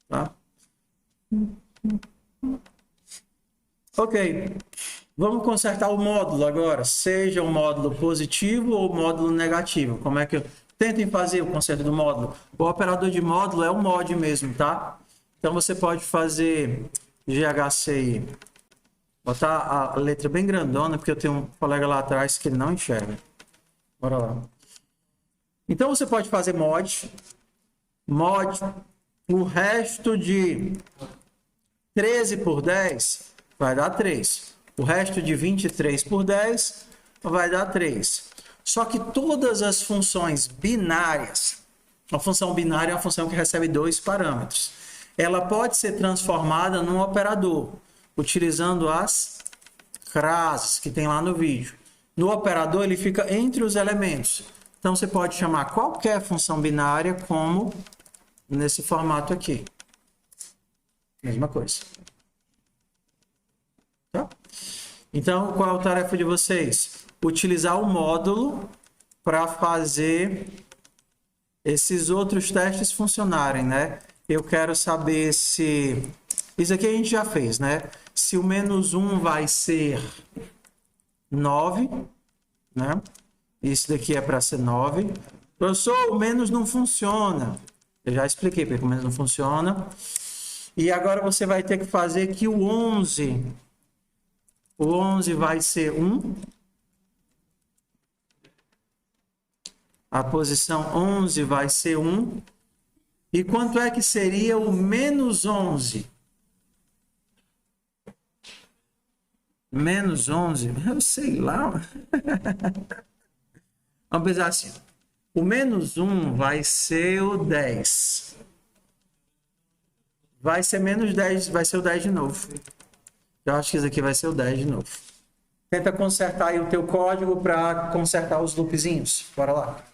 Tá? Ok. Vamos consertar o módulo agora. Seja um módulo positivo ou módulo negativo. Como é que eu... Tentem fazer o conserto do módulo. O operador de módulo é o mod mesmo, tá? Então você pode fazer GHCI. Botar a letra bem grandona, porque eu tenho um colega lá atrás que ele não enxerga. Bora lá. Então, você pode fazer mod. O resto de 13 por 10 vai dar 3. O resto de 23 por 10 vai dar 3. Só que todas as funções binárias, a função binária é uma função que recebe 2 parâmetros. Ela pode ser transformada num operador, utilizando as classes que tem lá no vídeo. No operador, ele fica entre os elementos. Então, você pode chamar qualquer função binária como nesse formato aqui. Mesma coisa. Tá? Então, qual é a tarefa de vocês? Utilizar o módulo para fazer esses outros testes funcionarem, né? Eu quero saber se... Isso aqui a gente já fez, né? Se o menos 1 vai ser 9, né? Isso daqui é para ser 9. Professor, o menos não funciona. Eu já expliquei porque o menos não funciona. E agora você vai ter que fazer que o 11 vai ser 1. A posição 11 vai ser 1. E quanto é que seria o menos 11? Menos 11? Eu sei lá. Vamos pensar assim. O menos 1 vai ser o 10. Vai ser menos 10, vai ser o 10 de novo. Eu acho que isso aqui vai ser o 10 de novo. Tenta consertar aí o teu código para consertar os loopzinhos. Bora lá.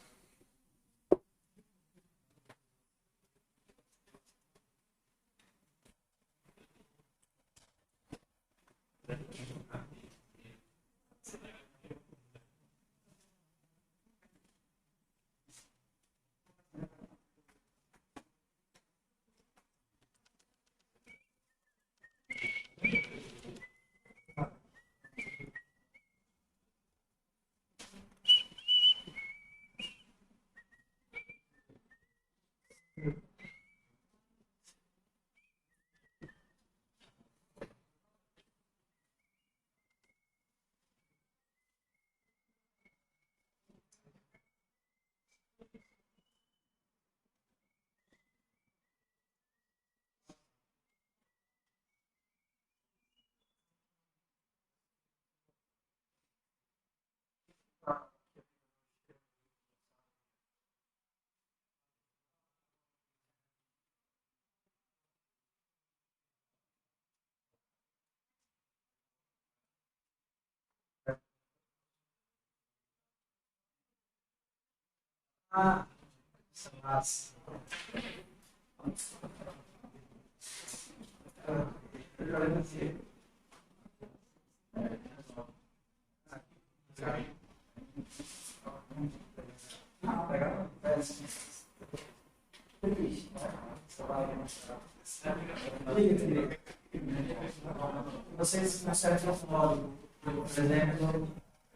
Vocês conseguem calcular, por exemplo,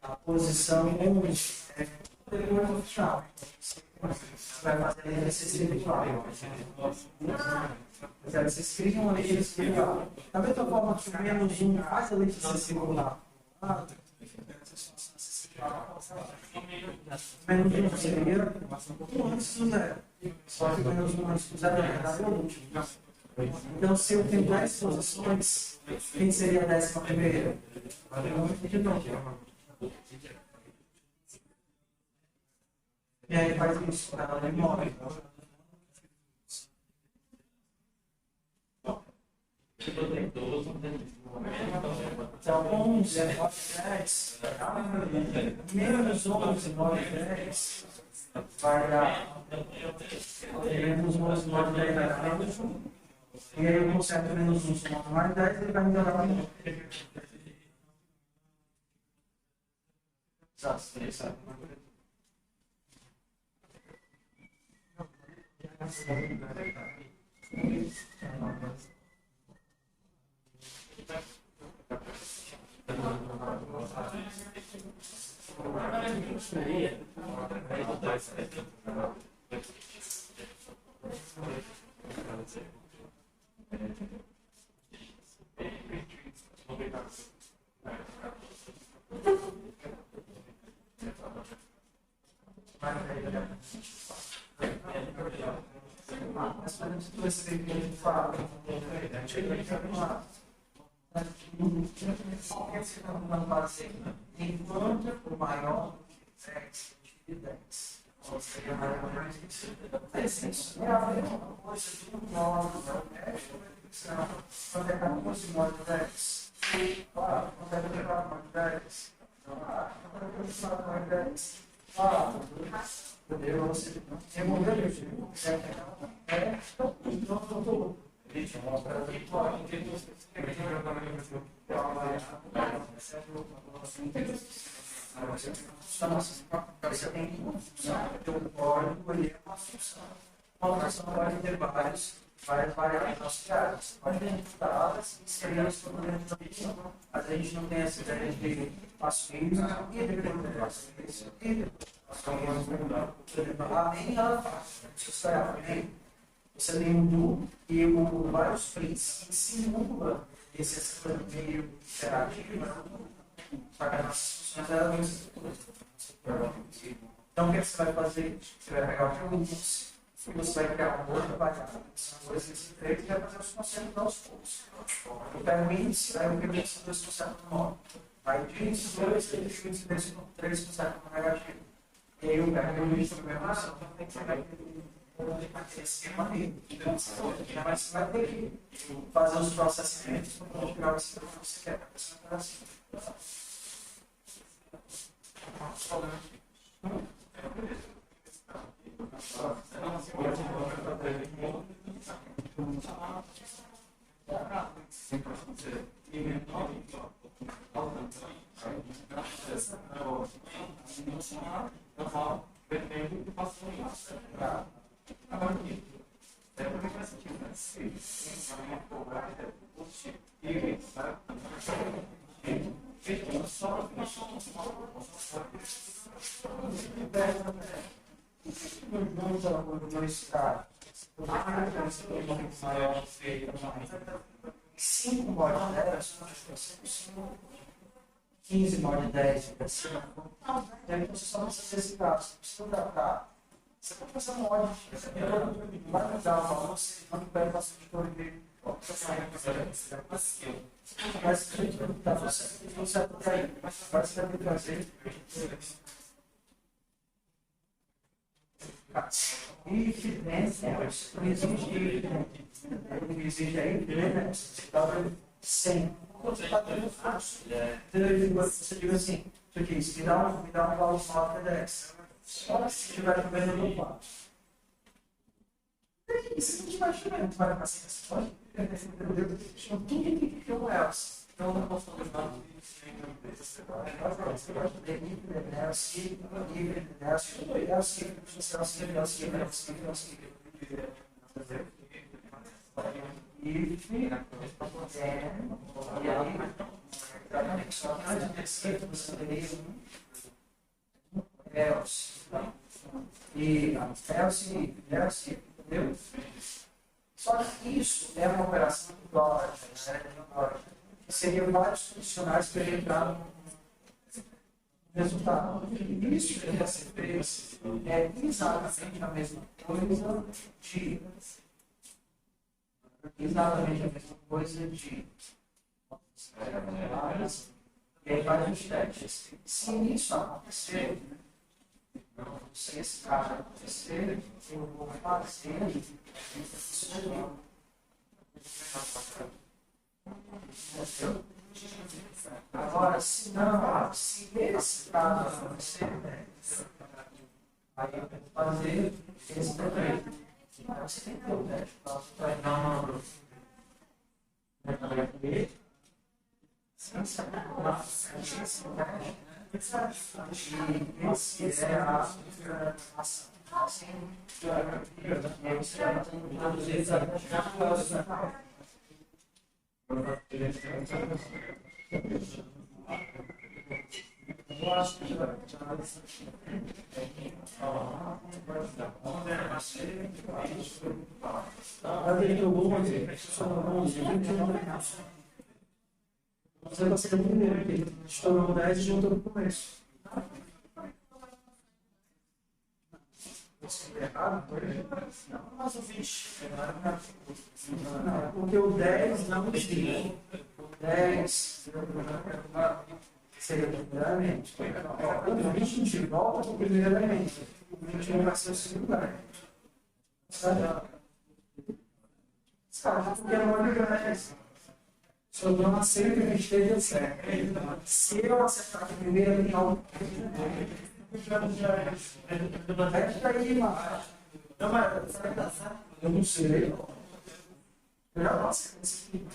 a posição 1 depois do final. Você vai fazer exercício individual. Vocês criam uma lista circular. Da mesma forma que o menos 1 faz a lista circular. Menos 1 seria um antes do zero. Só que menos 1 antes do zero, na verdade, é o último. Então, se eu tenho 10 posições, quem seria a 11ª? De novo. E aí faz isso, ela imóvel. Então, 11, 9, 10, menos 11, 9, 10, vai dar menos 11, 9, 10, vai dar menos 1. E aí eu conserto menos 1, somando mais 10, ele vai me dar mais 1. Exato. Enquanto o maior de 10 de 10. Ou seja, a essência é a mesma coisa de um modo de 10, quando é 14 modo de 10. Quando é 4 modo de 10. Quando é 4 modo de 10. Você removeu o objetivo, então eu você tem uma função, o código ele é uma função. Uma função pode ter várias variáveis associadas, pode ter imputadas e seriam os problemas da função. Mas a gente não tem essa ideia de passo físico e depois do passo físico e depois nem ela faz. Se você olhar bem, você tem um do e vários prints que simulam esse meio interativo. Só que as nossas funções eram isso. Então, o que você vai fazer? Você vai pegar o teu índice, Você vai criar um outro variável. São dois esses três e vai fazer os conceitos aos poucos. Eu pego o índice, aí eu pego esses dois conceitos no módulo. Aí de índice 2, ele fica o índice 3 conceitos no negativo. E aí eu pego o índice da evolução, então tem que pegar esse esquema aí. Mas você vai ter que fazer os processamentos para chegar ao esquema que você quer. Cinco mod 10, 15 mod 10, e aí você só precisa desse caso, você precisa adaptar. Você pode fazer um mod, vai mudar o valor, você não pega bastante corrigir. Mas se a gente perguntar, você até aí, vai ser o que fazer. If then else, não existe não existe aí, né? Você está 100. Quando você está tendo fácil, você diz assim, isso aqui, me dá um valor só de 10. Só se estiver jogando no 4. E se não estiver jogando, tu vai ficar assim, você pode entender tudo que é o else. Então, não posso falar entendeu? Só que isso é uma operação do dólar, que seria vários funcionários para entrar no resultado. Isso que você fez é exatamente a mesma coisa de e aí vai os testes. Se isso acontecer, se esse caso acontecer, eu vou fazer isso aqui. Agora, se não, se esse caso acontecer, aí eu tenho que fazer esse também. Então, você tem que ter o teste. Não. Esse é a ação. E aí você vai introduzir exatamente eu acho que você está sendo o primeiro aqui. Estourou 10 e juntou no começo. Errado? Não, mas o 20. Porque o 10 não existe. O 10 seria o primeiramente. O 20 a gente volta para o primeiro elemento. O 21 vai ser o segundo elemento. Sabe? Porque é uma grande. Se eu não aceito que ele esteja certo. Se eu acertar a primeira linha, eu não sei. Eu já passei esse aqui.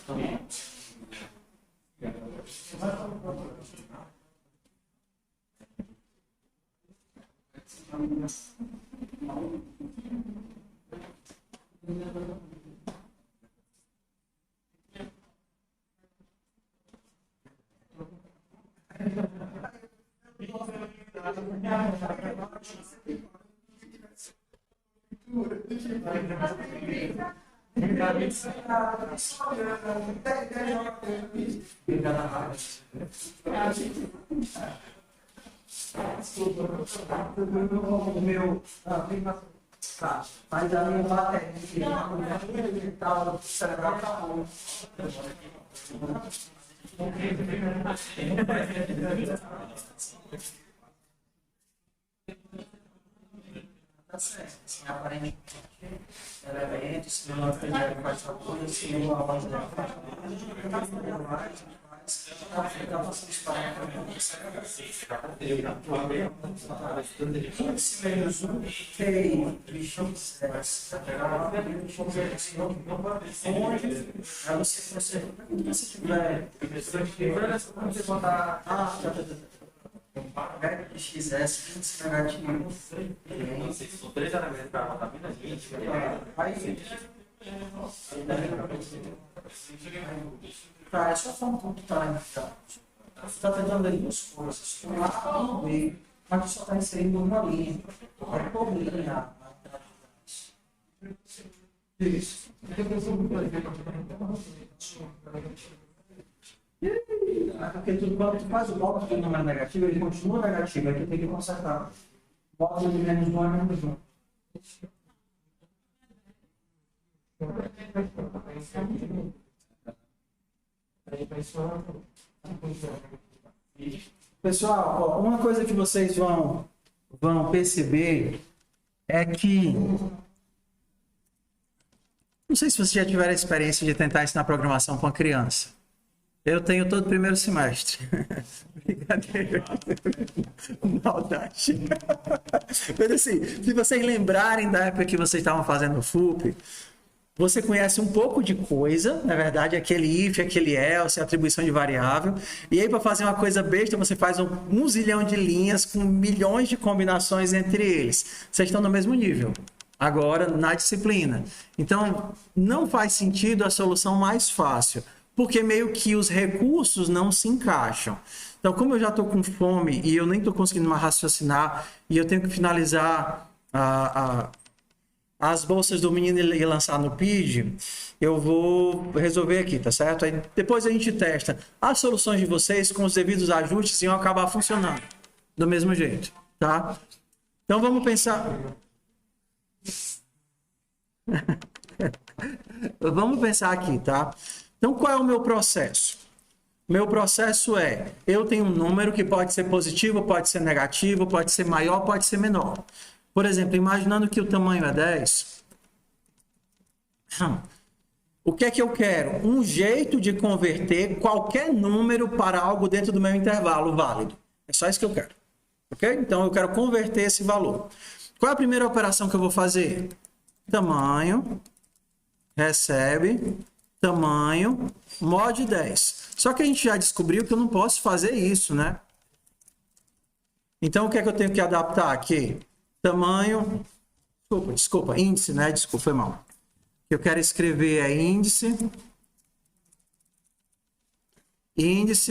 Tá, mas a minha bateria digital cerebral acabou. Tá certo, assim, aparentemente, elementos, que não tem faz coisa, se não a base dela faz menos um, TI, BX, onde você tiver, você botar, XS, índice negativo. São 3 elementos para botar bem na gente. Aí, tá, é só forma computar, tá? Você está tentando ler duas coisas, um A e um B, mas você só está inserindo uma linha. É por linha. Isso. Porque tudo, quando tu faz o bloco de número negativo, ele continua negativo, aí tu tem que consertar. Bota de menos 1 é menos 1. Pessoal, ó, uma coisa que vocês vão perceber é que, não sei se vocês já tiveram a experiência de tentar ensinar programação para uma criança. Eu tenho todo o primeiro semestre. Brincadeira. Maldade. Mas assim, se vocês lembrarem da época que vocês estavam fazendo o FUP, você conhece um pouco de coisa, na verdade, aquele if, aquele else, atribuição de variável. E aí, para fazer uma coisa besta, você faz um zilhão de linhas com milhões de combinações entre eles. Vocês estão no mesmo nível. Agora, na disciplina. Então, não faz sentido a solução mais fácil, porque meio que os recursos não se encaixam. Então, como eu já estou com fome e eu nem estou conseguindo mais raciocinar e eu tenho que finalizar as bolsas do menino e lançar no PID, eu vou resolver aqui, tá certo? Aí depois a gente testa as soluções de vocês com os devidos ajustes e vão acabar funcionando do mesmo jeito, tá? Então vamos pensar... Vamos pensar aqui, tá? Então qual é o meu processo? Meu processo é, eu tenho um número que pode ser positivo, pode ser negativo, pode ser maior, pode ser menor. Por exemplo, imaginando que o tamanho é 10, o que é que eu quero? Um jeito de converter qualquer número para algo dentro do meu intervalo válido. É só isso que eu quero. Ok? Então, eu quero converter esse valor. Qual é a primeira operação que eu vou fazer? Tamanho, recebe, tamanho, mod 10. Só que a gente já descobriu que eu não posso fazer isso, né? Então, o que é que eu tenho que adaptar aqui? Tamanho, desculpa, índice, né? Desculpa, foi mal. Eu quero escrever é índice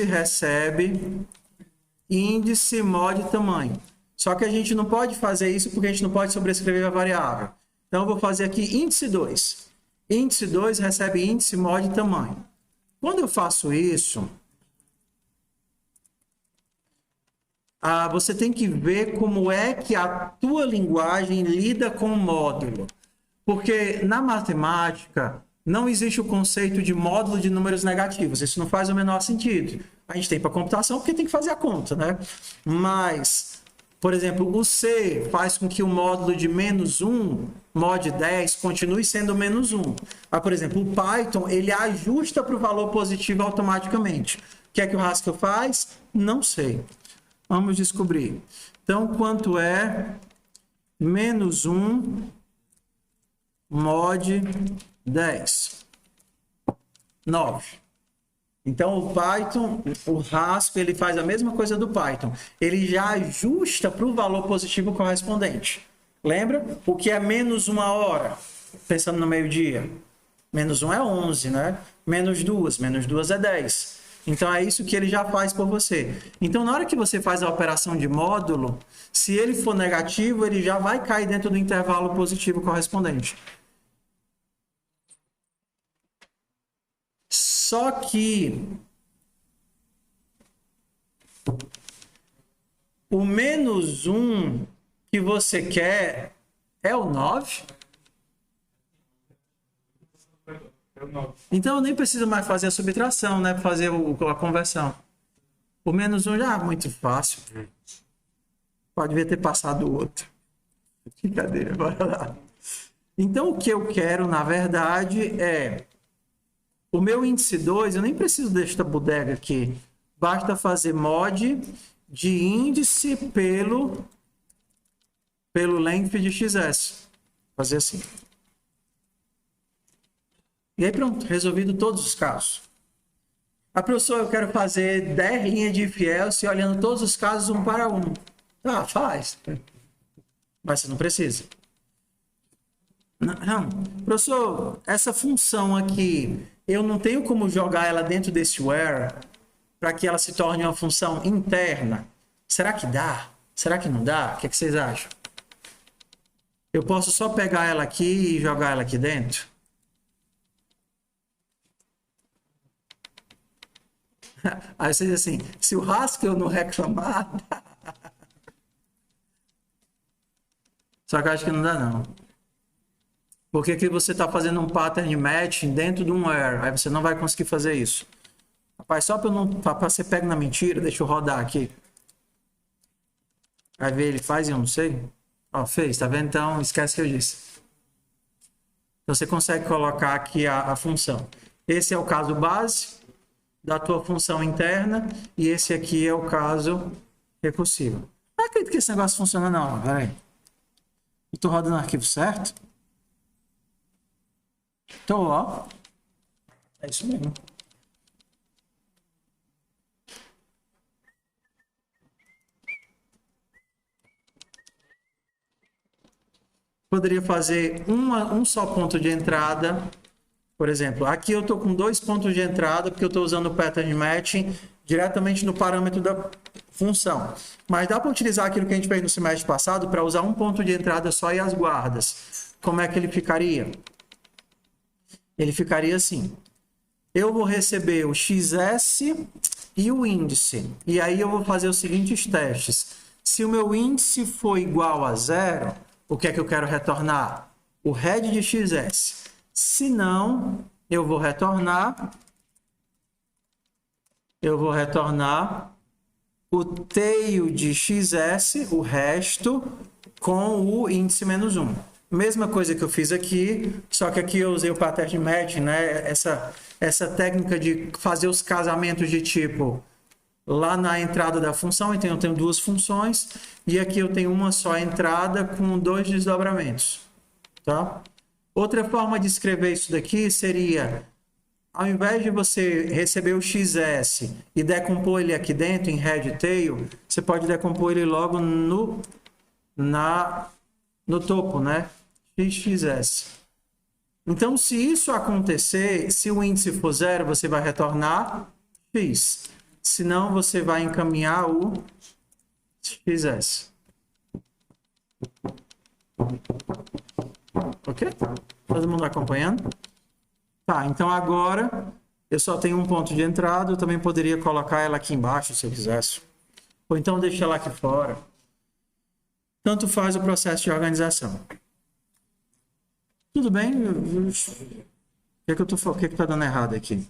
recebe, índice mod tamanho. Só que a gente não pode fazer isso porque a gente não pode sobrescrever a variável. Então, eu vou fazer aqui índice 2. Índice 2 recebe índice mod tamanho. Quando eu faço isso, você tem que ver como é que a tua linguagem lida com o módulo. Porque na matemática não existe o conceito de módulo de números negativos. Isso não faz o menor sentido. A gente tem para computação porque tem que fazer a conta, né? Mas, por exemplo, o C faz com que o módulo de menos 1, mod 10, continue sendo menos 1. Por exemplo, o Python, ele ajusta para o valor positivo automaticamente. O que é que o Haskell faz? Não sei. Vamos descobrir. Então, quanto é menos 1 mod 10? 9. Então, o Python, o Haskell, ele faz a mesma coisa do Python. Ele já ajusta para o valor positivo correspondente. Lembra? O que é menos 1 hora? Pensando no meio-dia. Menos 1 é 11, né? Menos 2 é 10. Então, é isso que ele já faz por você. Então, na hora que você faz a operação de módulo, se ele for negativo, ele já vai cair dentro do intervalo positivo correspondente. Só que o menos 1 que você quer É o 9? Então eu nem preciso mais fazer a subtração, né? Para fazer a conversão. O menos 1 já é muito fácil. Pode ver ter passado o outro. Brincadeira, bora lá. Então o que eu quero, na verdade, é o meu índice 2, eu nem preciso desta bodega aqui. Basta fazer mod de índice pelo length de XS. Fazer assim. E aí pronto, resolvido todos os casos. A professora, eu quero fazer 10 linhas de if else olhando todos os casos um para um. Ah, faz. Mas você não precisa. Não. Professor, essa função aqui, eu não tenho como jogar ela dentro desse where para que ela se torne uma função interna. Será que dá? Será que não dá? O que é que vocês acham? Eu posso só pegar ela aqui e jogar ela aqui dentro? Aí você diz assim, se o Haskell não reclamar... Só que eu acho que não dá, não. Porque aqui você está fazendo um pattern matching dentro de um where. Aí você não vai conseguir fazer isso. Rapaz, só para você pegar na mentira, deixa eu rodar aqui. Vai ver, ele faz e eu não sei. Ó, fez, tá vendo? Então, esquece que eu disse. Então, você consegue colocar aqui a função. Esse é o caso base da tua função interna e esse aqui é o caso recursivo. Não acredito que esse negócio funciona não, peraí. Eu tô rodando o arquivo certo? Tô, ó. É isso mesmo. Poderia fazer um só ponto de entrada. Por exemplo, aqui eu estou com 2 pontos de entrada, porque eu estou usando o pattern matching diretamente no parâmetro da função. Mas dá para utilizar aquilo que a gente fez no semestre passado para usar um ponto de entrada só e as guardas. Como é que ele ficaria? Ele ficaria assim. Eu vou receber o XS e o índice. E aí eu vou fazer os seguintes testes. Se o meu índice for igual a 0, o que é que eu quero retornar? O head de XS. Se não, eu vou retornar o tail de XS, o resto, com o índice menos 1. Mesma coisa que eu fiz aqui, só que aqui eu usei o pattern matching, né? Essa técnica de fazer os casamentos de tipo lá na entrada da função, então eu tenho 2 funções, e aqui eu tenho uma só entrada com 2 desdobramentos, tá? Outra forma de escrever isso daqui seria, ao invés de você receber o XS e decompor ele aqui dentro em head e tail, você pode decompor ele logo no topo, né? XS. Então, se isso acontecer, se o índice for 0, você vai retornar X. Senão, você vai encaminhar o XS. Ok? Todo mundo acompanhando? Tá, então agora eu só tenho um ponto de entrada, eu também poderia colocar ela aqui embaixo se eu quisesse. Ou então deixar ela aqui fora. Tanto faz o processo de organização. Tudo bem? O que está dando errado aqui?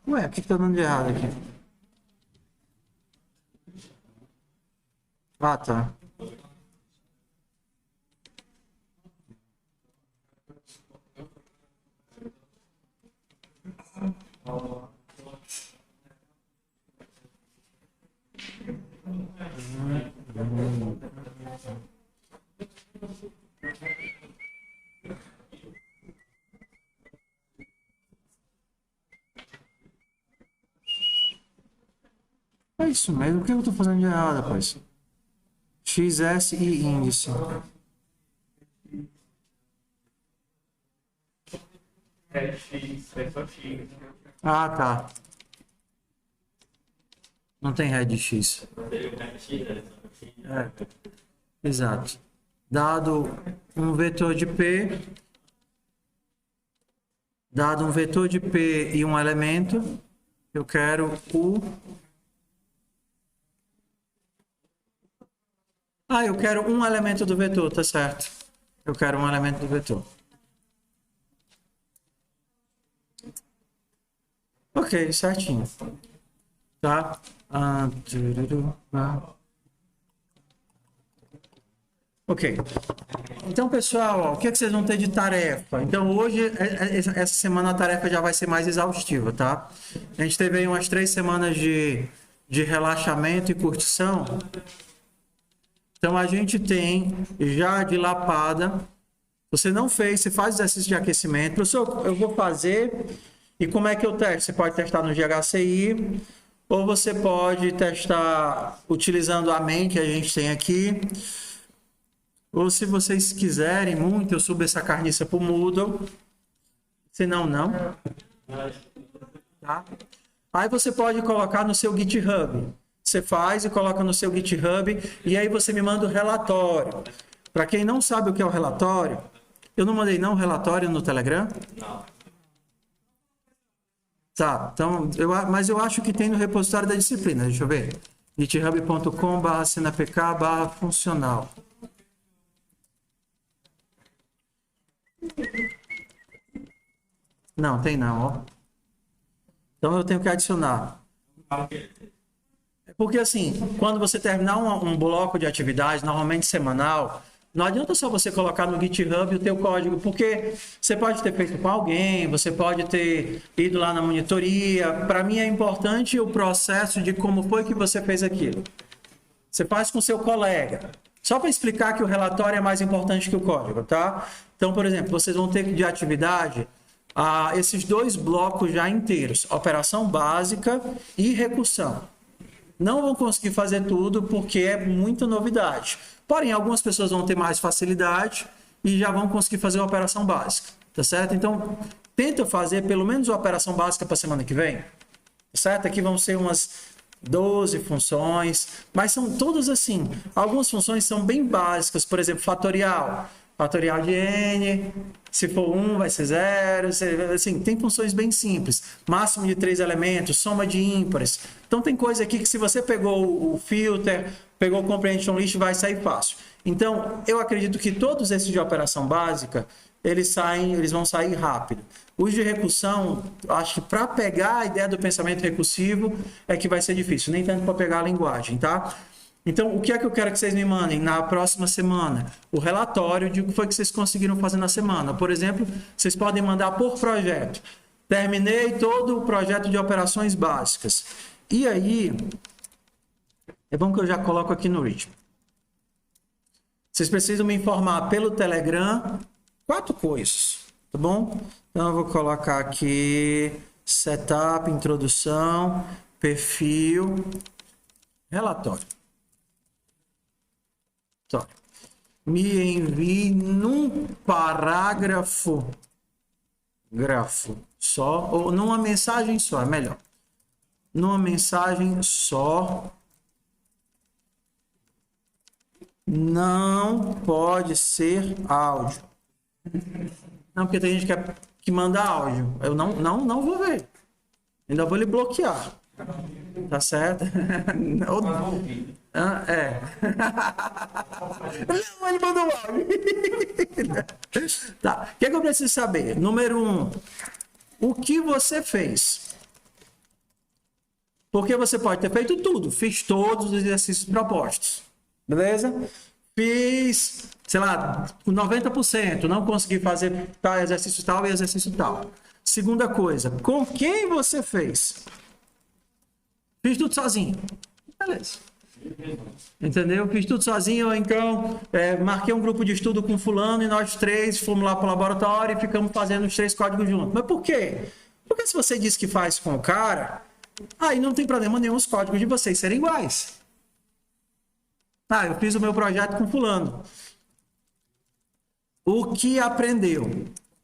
Ué, o que está dando de errado aqui? Ah, tá. É isso mesmo. O que eu estou fazendo de errado, rapaz? XS e índice. É X, é só X. Ah, tá. Não tem rede x. É, exato. Dado um vetor de P, e um elemento, eu quero eu quero um elemento do vetor, tá certo. Eu quero um elemento do vetor. Ok, certinho. Tá? Ok. Então, pessoal, ó, o que é que vocês vão ter de tarefa? Então, hoje, essa semana, a tarefa já vai ser mais exaustiva, tá? A gente teve aí umas 3 semanas de relaxamento e curtição. Então, a gente tem já de lapada. Você não fez, você faz exercício de aquecimento. Professor, eu vou fazer. E como é que eu testo? Você pode testar no GHCI, ou você pode testar utilizando a main que a gente tem aqui. Ou se vocês quiserem muito, eu subo essa carniça para o Moodle. Se não, não. Tá? Aí você pode colocar no seu GitHub. Você faz e coloca no seu GitHub e aí você me manda o relatório. Para quem não sabe o que é o relatório, eu não mandei não o relatório no Telegram? Não. Tá, então, mas eu acho que tem no repositório da disciplina, deixa eu ver. github.com/cnapk/funcional. Não, tem não, ó. Então eu tenho que adicionar. Porque assim, quando você terminar um bloco de atividade, normalmente semanal, não adianta só você colocar no GitHub o teu código, porque você pode ter feito com alguém, você pode ter ido lá na monitoria. Para mim é importante o processo de como foi que você fez aquilo. Você faz com seu colega. Só para explicar que o relatório é mais importante que o código, tá? Então, por exemplo, vocês vão ter de atividade esses 2 blocos já inteiros, operação básica e recursão. Não vão conseguir fazer tudo porque é muita novidade. Porém, algumas pessoas vão ter mais facilidade e já vão conseguir fazer a operação básica, tá certo? Então, tenta fazer pelo menos a operação básica para a semana que vem, tá certo? Aqui vão ser umas 12 funções, mas são todas assim. Algumas funções são bem básicas, por exemplo, fatorial. Fatorial de n, se for 1 vai ser 0, assim, tem funções bem simples. Máximo de 3 elementos, soma de ímpares. Então tem coisa aqui que se você pegou o filter, pegou o comprehension list, vai sair fácil. Então, eu acredito que todos esses de operação básica, eles vão sair rápido. Os de recursão, acho que para pegar a ideia do pensamento recursivo é que vai ser difícil, nem tanto para pegar a linguagem, tá? Então, o que é que eu quero que vocês me mandem na próxima semana? O relatório de o que foi que vocês conseguiram fazer na semana. Por exemplo, vocês podem mandar por projeto. Terminei todo o projeto de operações básicas. E aí, é bom que eu já coloco aqui no ritmo. Vocês precisam me informar pelo Telegram 4 coisas, tá bom? Então, eu vou colocar aqui setup, introdução, perfil, relatório. Me envie num parágrafo só, ou numa mensagem só, é melhor. Numa mensagem só. Não pode ser áudio. Não, porque tem gente que manda áudio. Eu não vou ver. Ainda vou lhe bloquear. Tá certo? É. Não, ele mandou áudio. Tá. O que é que eu preciso saber? Número 1. O que você fez? Porque você pode ter feito tudo. Fiz todos os exercícios propostos. Beleza? Fiz, sei lá, 90%. Não consegui fazer tal exercício tal e exercício tal. Segunda coisa. Com quem você fez? Fiz tudo sozinho. Beleza. Entendeu? Fiz tudo sozinho, ou então marquei um grupo de estudo com fulano e nós 3 fomos lá para o laboratório e ficamos fazendo os 3 códigos juntos. Mas por quê? Porque se você diz que faz com o cara, aí não tem problema nenhum os códigos de vocês serem iguais. Eu fiz o meu projeto com fulano. O que aprendeu?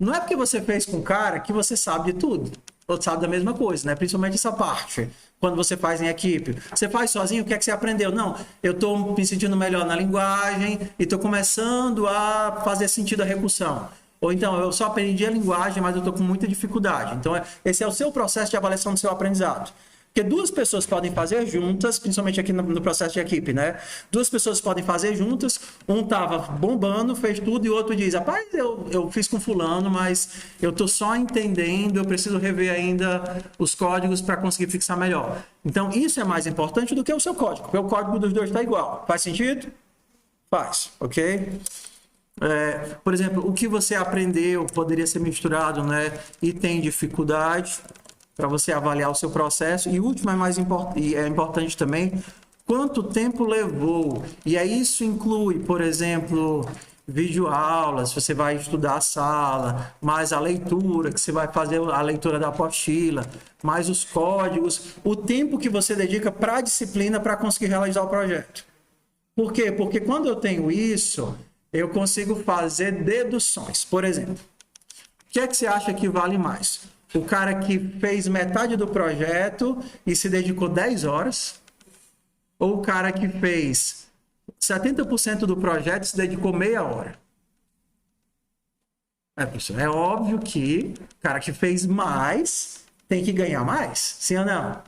Não é porque você fez com o cara que você sabe de tudo. outro sabe da mesma coisa, né? Principalmente essa parte. Quando você faz em equipe. Você faz sozinho, o que é que você aprendeu? Não, eu estou me sentindo melhor na linguagem e estou começando a fazer sentido a recursão. Ou então, eu só aprendi a linguagem, mas eu estou com muita dificuldade. Então, esse é o seu processo de avaliação do seu aprendizado. Porque duas pessoas podem fazer juntas, principalmente aqui no processo de equipe, né? Duas pessoas podem fazer juntas, um estava bombando, fez tudo, e o outro diz, rapaz, eu fiz com fulano, mas eu estou só entendendo, eu preciso rever ainda os códigos para conseguir fixar melhor. Então, isso é mais importante do que o seu código, porque o código dos dois está igual. Faz sentido? Faz, ok? Por exemplo, o que você aprendeu poderia ser misturado, né? E tem dificuldade para você avaliar o seu processo. E o último é importante também, quanto tempo levou. E aí isso inclui, por exemplo, videoaulas, você vai estudar a sala, mais a leitura, que você vai fazer a leitura da apostila, mais os códigos, o tempo que você dedica para a disciplina para conseguir realizar o projeto. Por quê? Porque quando eu tenho isso, eu consigo fazer deduções. Por exemplo, o que é que você acha que vale mais? O cara que fez metade do projeto e se dedicou 10 horas? Ou o cara que fez 70% do projeto e se dedicou meia hora? Professor, é óbvio que o cara que fez mais tem que ganhar mais, sim ou não?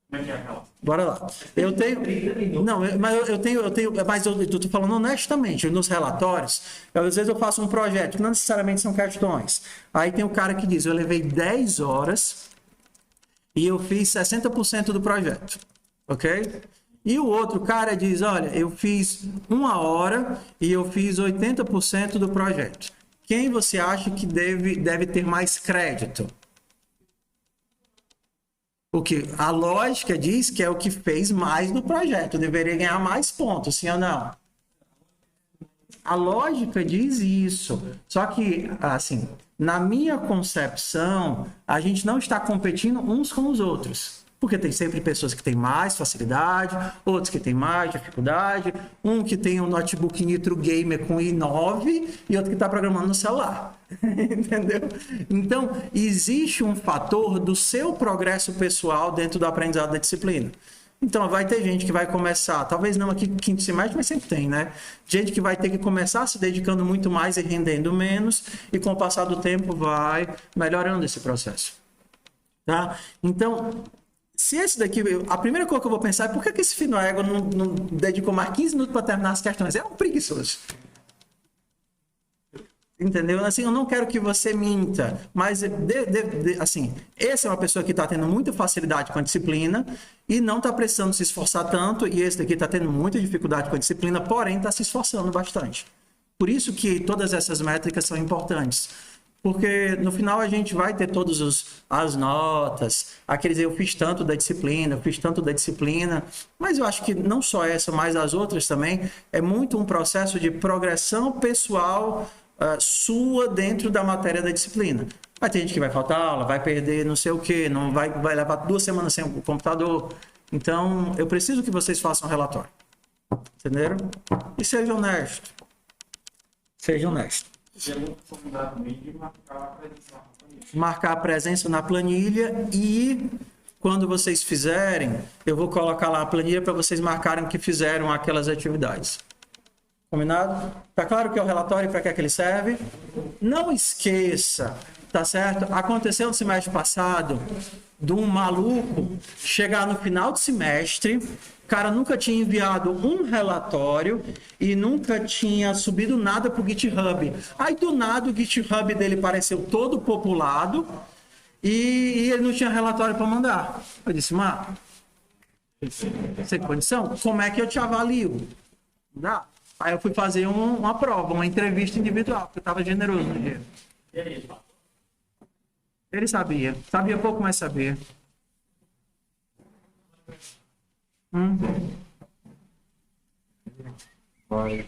Como é que é aquela? Bora lá. Eu tenho. Não, mas mas eu estou falando honestamente, nos relatórios, às vezes eu faço um projeto, que não necessariamente são questões. Aí tem o cara que diz, eu levei 10 horas e eu fiz 60% do projeto. Ok? E o outro cara diz, olha, eu fiz 1 hora e eu fiz 80% do projeto. Quem você acha que deve ter mais crédito? Porque a lógica diz que é o que fez mais no projeto, deveria ganhar mais pontos, sim ou não? A lógica diz isso. Só que, assim, na minha concepção, a gente não está competindo uns com os outros. Porque tem sempre pessoas que têm mais facilidade, outros que têm mais dificuldade, um que tem um notebook Nitro Gamer com i9 e outro que está programando no celular. Entendeu? Então, existe um fator do seu progresso pessoal dentro do aprendizado da disciplina. Então, vai ter gente que vai começar, talvez não aqui no quinto semestre, mas sempre tem, né? Gente que vai ter que começar se dedicando muito mais e rendendo menos, e com o passar do tempo vai melhorando esse processo. Tá? Então, se esse daqui, a primeira coisa que eu vou pensar é por que esse filho ego não dedicou mais 15 minutos para terminar as questões? É um preguiçoso. Entendeu? Assim, eu não quero que você minta, mas assim, essa é uma pessoa que está tendo muita facilidade com a disciplina e não está precisando se esforçar tanto, e esse daqui está tendo muita dificuldade com a disciplina, porém está se esforçando bastante. Por isso que todas essas métricas são importantes. Porque no final a gente vai ter todas as notas, aqueles eu fiz tanto da disciplina, eu fiz tanto da disciplina, mas eu acho que não só essa, mas as outras também, é muito um processo de progressão pessoal sua dentro da matéria da disciplina. Vai ter gente que vai faltar aula, vai perder não sei o que, não vai levar 2 semanas sem o computador. Então, eu preciso que vocês façam um relatório. Entenderam? E sejam honestos. Sejam honestos. Marcar a presença na planilha e quando vocês fizerem, eu vou colocar lá a planilha para vocês marcarem que fizeram aquelas atividades. Combinado? Tá claro que é o relatório para que ele serve? Não esqueça, tá certo? Aconteceu no semestre passado de um maluco chegar no final do semestre, o cara nunca tinha enviado um relatório e nunca tinha subido nada para o GitHub. Aí do nada o GitHub dele pareceu todo populado e ele não tinha relatório para mandar. Eu disse, Marco, sem condição, como é que eu te avalio? Não dá? Aí eu fui fazer uma prova, uma entrevista individual, porque eu estava generoso no dia. E aí, Ele sabia pouco, mas sabia. Vai.